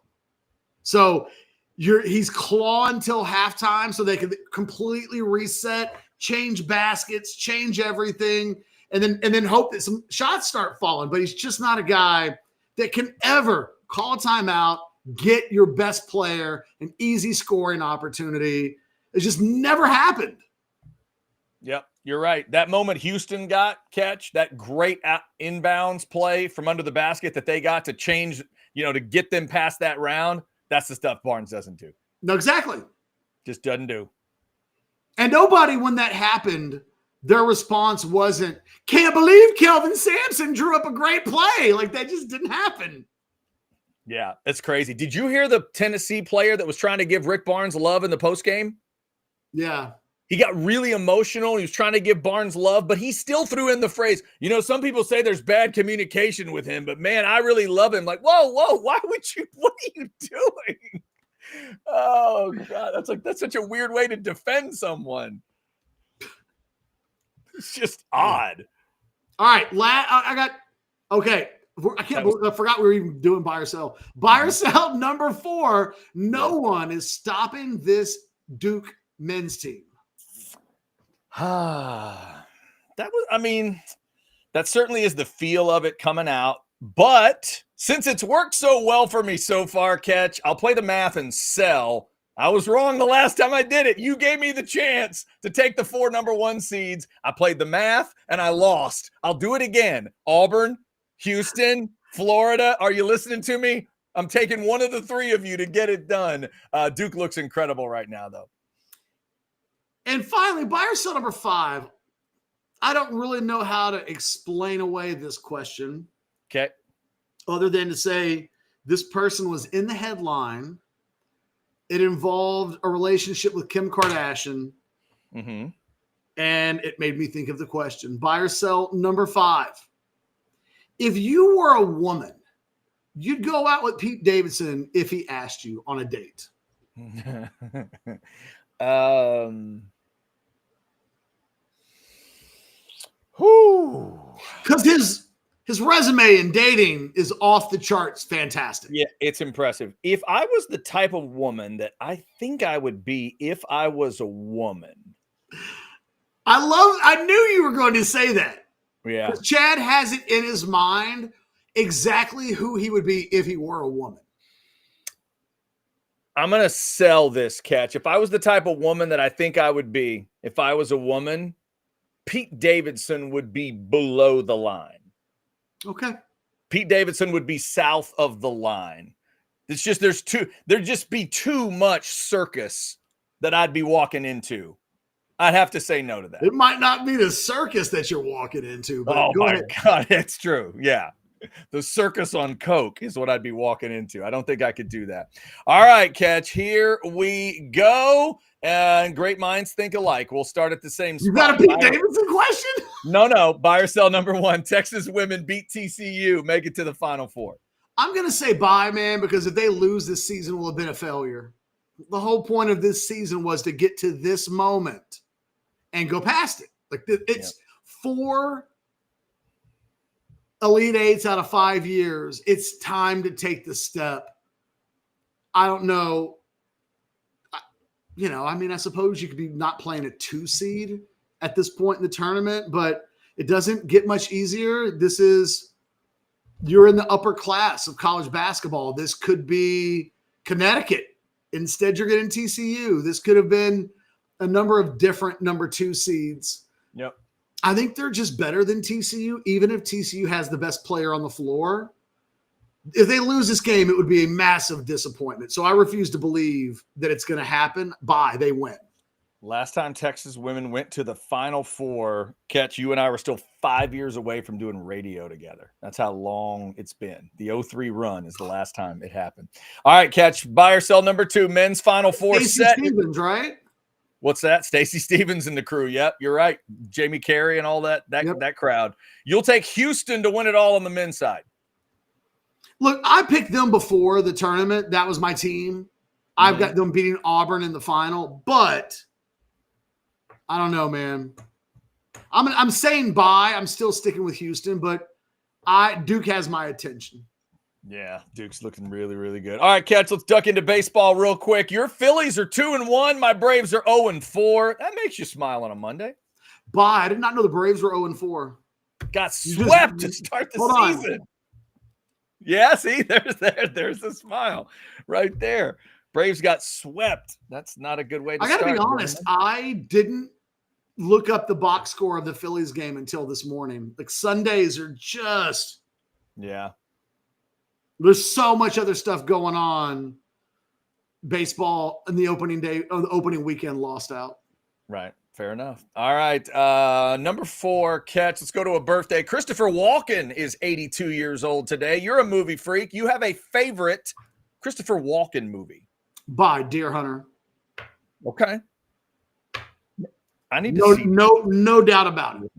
So He's clawing till halftime so they can completely reset, change baskets, change everything, and then hope that some shots start falling. But he's just not a guy that can ever call a timeout, get your best player an easy scoring opportunity. It just never happened. Yep, you're right. That moment Houston got, catch, that great inbounds play from under the basket that they got to change, to get them past that round. That's the stuff Barnes doesn't do. No, exactly. Just doesn't do. And nobody, when that happened, their response wasn't, can't believe Kelvin Sampson drew up a great play. Like, that just didn't happen. Yeah, it's crazy. Did you hear the Tennessee player that was trying to give Rick Barnes love in the postgame? Yeah. He got really emotional. He was trying to give Barnes love, but he still threw in the phrase, some people say there's bad communication with him, but man, I really love him. Like, whoa, why would you, what are you doing? Oh God, that's such a weird way to defend someone. It's just odd. All right. Okay. I forgot we were even doing buy or sell. Buy or sell number 4. No one is stopping this Duke men's team. That certainly is the feel of it coming out. But since it's worked so well for me so far, catch, I'll play the math and sell. I was wrong the last time I did it. You gave me the chance to take the 4 number 1 seeds. I played the math and I lost. I'll do it again. Auburn, Houston, Florida. Are you listening to me? I'm taking one of the 3 of you to get it done. Duke looks incredible right now, though. And finally, buy or sell number 5. I don't really know how to explain away this question. Okay. Other than to say this person was in the headline. It involved a relationship with Kim Kardashian. Mm-hmm. And it made me think of the question. Buy or sell number 5. If you were a woman, you'd go out with Pete Davidson if he asked you on a date. Because his resume in dating is off the charts fantastic. Yeah, it's impressive. If I was the type of woman that I think I would be if I was a woman. I knew you were going to say that. Yeah. Chad has it in his mind exactly who he would be if he were a woman. I'm going to sell this, catch. If I was the type of woman that I think I would be if I was a woman, Pete Davidson would be below the line. Okay. Pete Davidson would be south of the line. It's just there'd just be too much circus that I'd be walking into. I'd have to say no to that. It might not be the circus that you're walking into, but oh go my ahead. God, it's true. Yeah. The circus on coke is what I'd be walking into. I don't think I could do that. All right, catch. Here we go. And great minds think alike. We'll start at the same spot. You got a Pete Davidson question? No. Buy or sell number 1. Texas women beat TCU, make it to the Final Four. I'm going to say buy, man, because if they lose this season, will have been a failure. The whole point of this season was to get to this moment and go past it. Like it's 4 Elite 8s out of 5 years. It's time to take the step. I don't know. I suppose you could be not playing a 2 seed at this point in the tournament, but it doesn't get much easier. You're in the upper class of college basketball. This could be Connecticut. Instead, you're getting TCU. This could have been a number of different number 2 seeds. Yep. I think they're just better than TCU, even if TCU has the best player on the floor. If they lose this game, it would be a massive disappointment. So I refuse to believe that it's going to happen. They win. Last time Texas women went to the Final Four, catch, you and I were still 5 years away from doing radio together. That's how long it's been. The 0-3 run is the last time it happened. All right, catch, buy or sell number 2, men's Final Four set. Stevens, right? What's that? Stacey Stevens and the crew. Yep, you're right. Jamie Carey and all that crowd. You'll take Houston to win it all on the men's side. Look, I picked them before the tournament. That was my team. I've got them beating Auburn in the final, but I don't know, man. I'm saying buy. I'm still sticking with Houston, but Duke has my attention. Yeah, Duke's looking really, really good. All right, Catch, let's duck into baseball real quick. Your Phillies are 2-1. My Braves are 0-4. That makes you smile on a Monday. Bye. I did not know the Braves were 0-4. Got swept to start the season. Yeah, see, there's a smile right there. Braves got swept. That's not a good way to start. I got to be honest. I didn't look up the box score of the Phillies game until this morning. Like Sundays are just there's so much other stuff going on. Baseball and the opening day or the opening weekend lost out. Right. Fair enough. All right. Number 4, Catch. Let's go to a birthday. Christopher Walken is 82 years old today. You're a movie freak. You have a favorite Christopher Walken movie. Bye, Deer Hunter. Okay. I need to see. No doubt about it.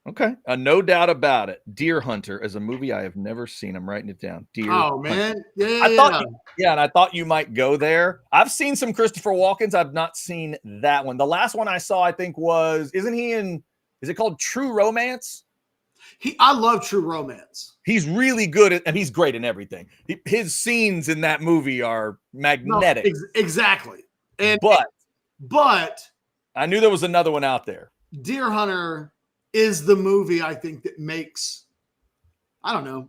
Okay. No doubt about it. Deer Hunter is a movie I have never seen. I'm writing it down. Deer Hunter. Man. Yeah. And I thought you might go there. I've seen some Christopher Walkens. I've not seen that one. The last one I saw, I think, is it called True Romance? I love True Romance. He's really good and he's great in everything. His scenes in that movie are magnetic. No, exactly. But I knew there was another one out there. Deer Hunter is the movie I think that makes, I don't know,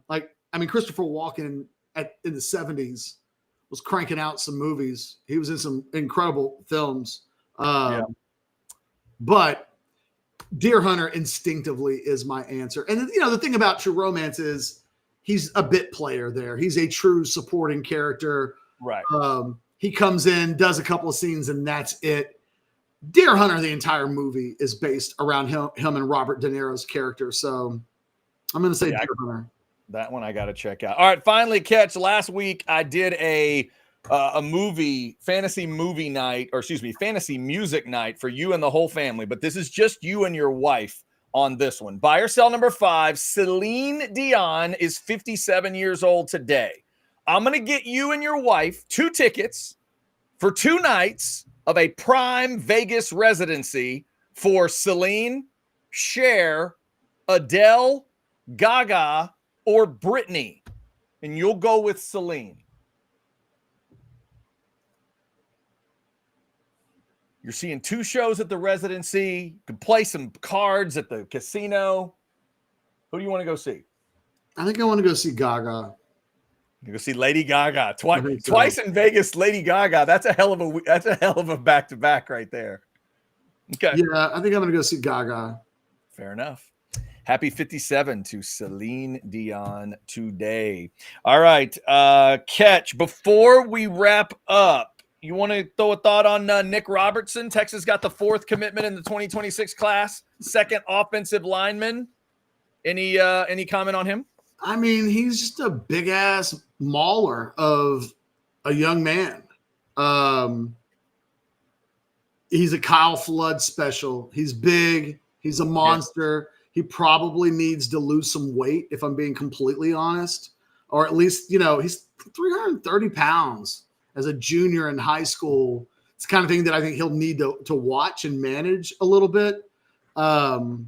Christopher Walken in the 70s was cranking out some movies. He was in some incredible films. But Deer Hunter instinctively is my answer. And, the thing about True Romance is he's a bit player there. He's a true supporting character. Right. He comes in, does a couple of scenes, and that's it. Deer Hunter, the entire movie is based around him and Robert De Niro's character. So I'm going to say Deer Hunter. That one I got to check out. All right, finally, Catch. Last week I did a fantasy music night for you and the whole family, but this is just you and your wife on this one. Buy or sell number 5. Celine Dion is 57 years old today. I'm going to get you and your wife 2 tickets for 2 nights of a prime Vegas residency for Celine, Cher, Adele, Gaga, or Britney. And you'll go with Celine. You're seeing 2 shows at the residency. You can play some cards at the casino. Who do you want to go see? I think I want to go see Gaga. You go see Lady Gaga twice in Vegas. Lady Gaga. That's a hell of a back-to-back right there. Okay. Yeah, I think I'm going to go see Gaga. Fair enough. Happy 57 to Celine Dion today. All right, Catch. Before we wrap up, you want to throw a thought on Nick Robertson? Texas got the 4th commitment in the 2026 class. 2nd offensive lineman. Any comment on him? I mean, he's just a big ass mauler of a young man. He's a Kyle Flood special. He's big. He's a monster. Yeah. He probably needs to lose some weight, if I'm being completely honest, or at least, he's 330 pounds as a junior in high school. It's the kind of thing that I think he'll need to watch and manage a little bit. But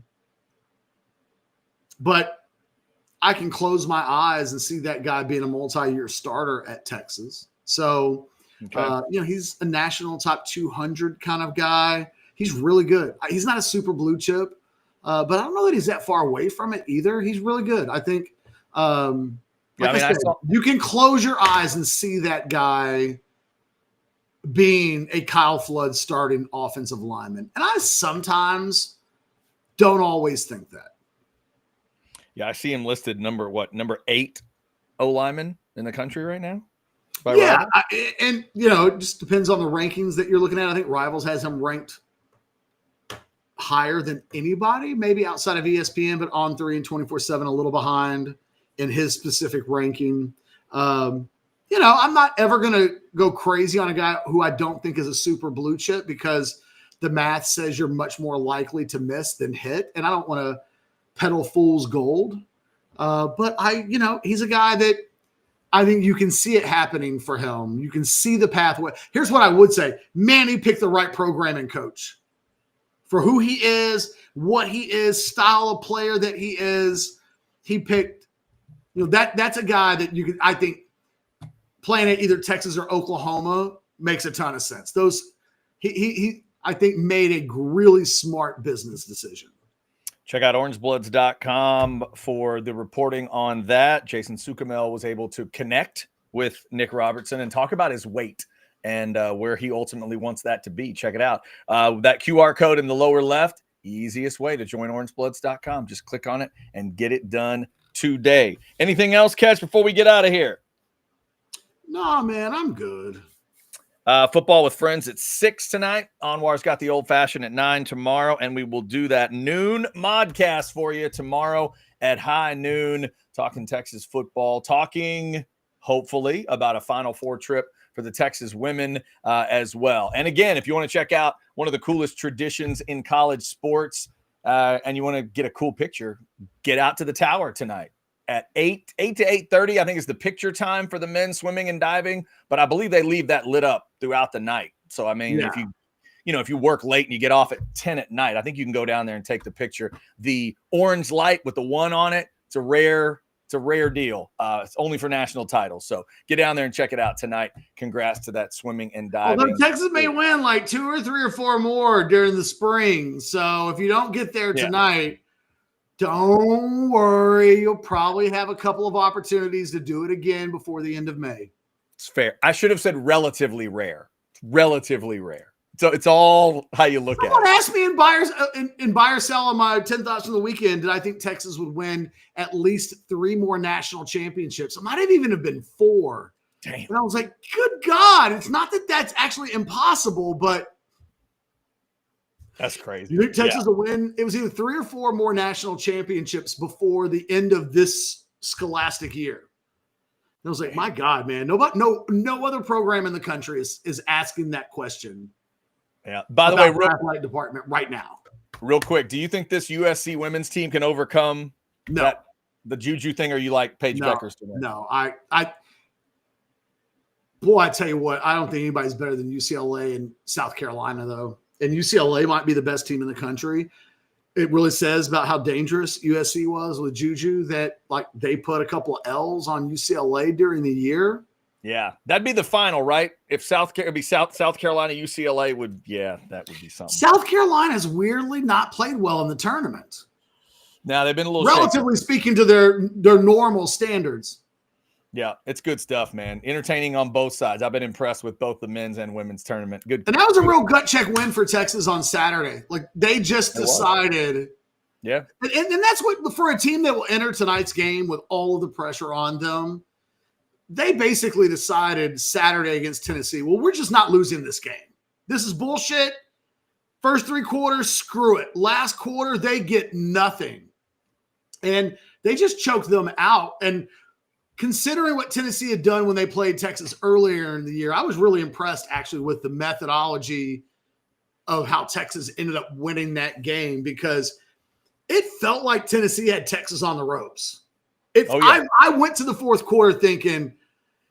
I can close my eyes and see that guy being a multi-year starter at Texas. So, he's a national top 200 kind of guy. He's really good. He's not a super blue chip, but I don't know that he's that far away from it either. He's really good. I think, you can close your eyes and see that guy being a Kyle Flood starting offensive lineman. And I sometimes don't always think that. Yeah, I see him listed number 8 O-lineman in the country right now. It just depends on the rankings that you're looking at. I think Rivals has him ranked higher than anybody, maybe outside of ESPN, but on 3 and 24/7, a little behind in his specific ranking. I'm not ever going to go crazy on a guy who I don't think is a super blue chip because the math says you're much more likely to miss than hit. And I don't want to peddle fool's gold. But he's a guy that I think you can see it happening for him. You can see the pathway. Here's what I would say. Manny picked the right programming coach for who he is, what he is, style of player that he is. He picked, that's a guy that you could, I think, playing at either Texas or Oklahoma makes a ton of sense. He I think made a really smart business decision. Check out orangebloods.com for the reporting on that. Jason Sukamel was able to connect with Nick Robertson and talk about his weight and where he ultimately wants that to be. Check it out. That QR code in the lower left, easiest way to join orangebloods.com. Just click on it and get it done today. Anything else, Catch, before we get out of here? No, man, I'm good. Football with friends at 6 tonight. Anwar's got the old fashioned at 9 tomorrow, and we will do that noon modcast for you tomorrow at high noon, talking Texas football, talking hopefully about a Final Four trip for the Texas women as well. And again, if you want to check out one of the coolest traditions in college sports and you want to get a cool picture, get out to the Tower tonight. At 8 to 8:30, I think is the picture time for the men's swimming and diving, but I believe they leave that lit up throughout the night. So, I mean, if you work late and you get off at 10 at night, I think you can go down there and take the picture. The orange light with the 1 on it, it's a rare deal. It's only for national titles. So get down there and check it out tonight. Congrats to that swimming and diving. Although Texas may win like 2 or 3 or 4 more during the spring. So if you don't get there tonight, don't worry. You'll probably have a couple of opportunities to do it again before the end of May. It's fair. I should have said relatively rare. Relatively rare. So it's all how you look at it. Someone asked me in buy or sell on my 10 thoughts from the weekend, did I think Texas would win at least 3 more national championships? It might have even been 4. Damn. And I was like, good God. It's not that that's actually impossible, but that's crazy. You think Texas will win? It was either 3 or 4 more national championships before the end of this scholastic year. And I was like, my God, man, no other program in the country is asking that question. Yeah. By the way, athletic department right now. Real quick, do you think this USC women's team can overcome the Juju thing? Or you like Paige Beckers to win? No, I tell you what, I don't think anybody's better than UCLA and South Carolina, though. And UCLA might be the best team in the country. It really says about how dangerous USC was with Juju that they put a couple of L's on UCLA during the year. Yeah, that'd be the final, right? If South Carolina, UCLA that would be something. South Carolina's weirdly not played well in the tournament. Now they've been a little relatively speaking to their normal standards. Yeah, it's good stuff, man. Entertaining on both sides. I've been impressed with both the men's and women's tournament. Good. And that was a real gut check win for Texas on Saturday. Like they just decided. Yeah. And that's what, for a team that will enter tonight's game with all of the pressure on them, they basically decided Saturday against Tennessee, well, we're just not losing this game. This is bullshit. First 3 quarters, screw it. Last quarter, they get nothing. And they just choked them out. And considering what Tennessee had done when they played Texas earlier in the year, I was really impressed actually with the methodology of how Texas ended up winning that game, because it felt like Tennessee had Texas on the ropes. I went to the fourth quarter thinking,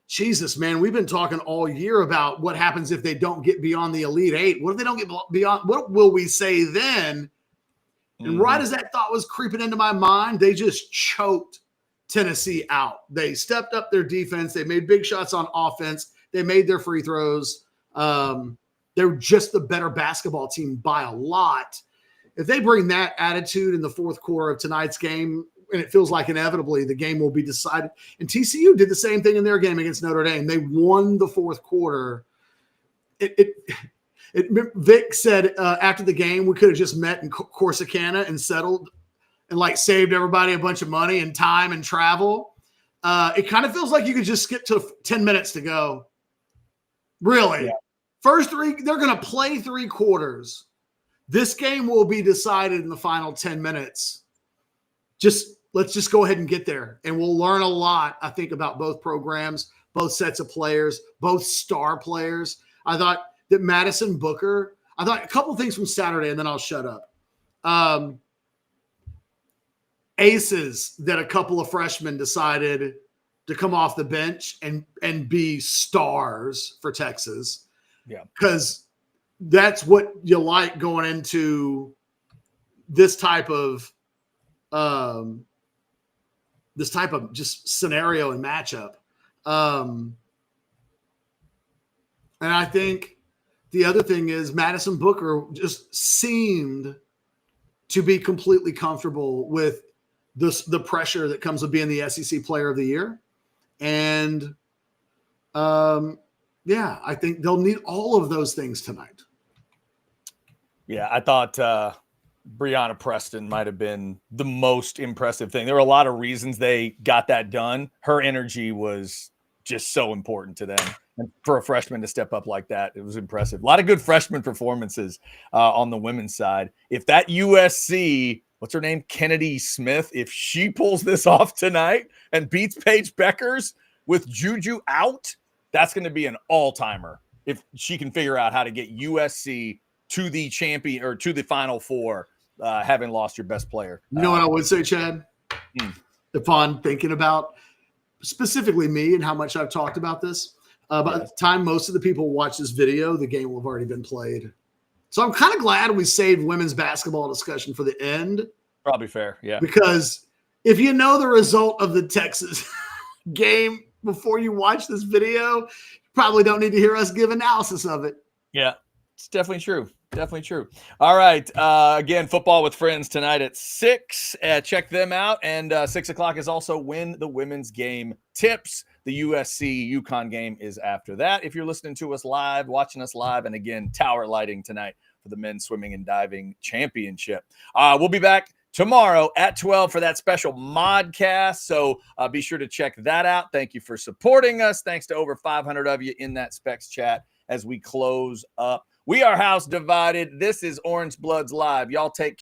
Jesus, man, we've been talking all year about what happens if they don't get beyond the Elite Eight. What if they don't get beyond? What will we say then? And right as that thought was creeping into my mind, they just choked Tennessee out. They stepped up their defense. They made big shots on offense. They made their free throws. They're just the better basketball team by a lot. If they bring that attitude in the fourth quarter of tonight's game, and it feels like inevitably the game will be decided. And TCU did the same thing in their game against Notre Dame. They won the fourth quarter. Vic said after the game, we could have just met in Corsicana and settled and saved everybody a bunch of money and time and travel. It kind of feels like you could just skip to 10 minutes to go. Really. Yeah. First 3, they're going to play 3 quarters. This game will be decided in the final 10 minutes. Let's just go ahead and get there. And we'll learn a lot, I think, about both programs, both sets of players, both star players. I thought that Madison Booker, I thought a couple things from Saturday, and then I'll shut up. Aces that a couple of freshmen decided to come off the bench and be stars for Texas. Yeah. Because that's what you like going into this type of this type of just scenario and matchup. And I think the other thing is Madison Booker just seemed to be completely comfortable with the pressure that comes with being the SEC Player of the Year. And yeah, I think they'll need all of those things tonight. Yeah, I thought Breonna Preston might have been the most impressive thing. There were a lot of reasons they got that done. Her energy was just so important to them. And for a freshman to step up like that, it was impressive. A lot of good freshman performances on the women's side. If that USC, what's her name, Kennedy Smith, if she pulls this off tonight and beats Paige Beckers with Juju out, that's going to be an all-timer if she can figure out how to get USC to the champion or to the Final Four, having lost your best player. You know what I would say, Chad? Upon thinking about specifically me and how much I've talked about this, by the time most of the people watch this video, the game will have already been played. So I'm kind of glad we saved women's basketball discussion for the end. Probably fair, yeah. Because if you know the result of the Texas game before you watch this video, you probably don't need to hear us give analysis of it. Yeah, it's definitely true. Definitely true. All right. Again, Football with Friends tonight at 6. Check them out. And 6 o'clock is also when the women's game tips. The USC UConn game is after that. If you're listening to us live, watching us live, and again, tower lighting tonight for the men's swimming and diving championship. We'll be back tomorrow at 12 for that special modcast. So be sure to check that out. Thank you for supporting us. Thanks to over 500 of you in that Specs chat as we close up. We are House Divided. This is Orange Bloods Live. Y'all take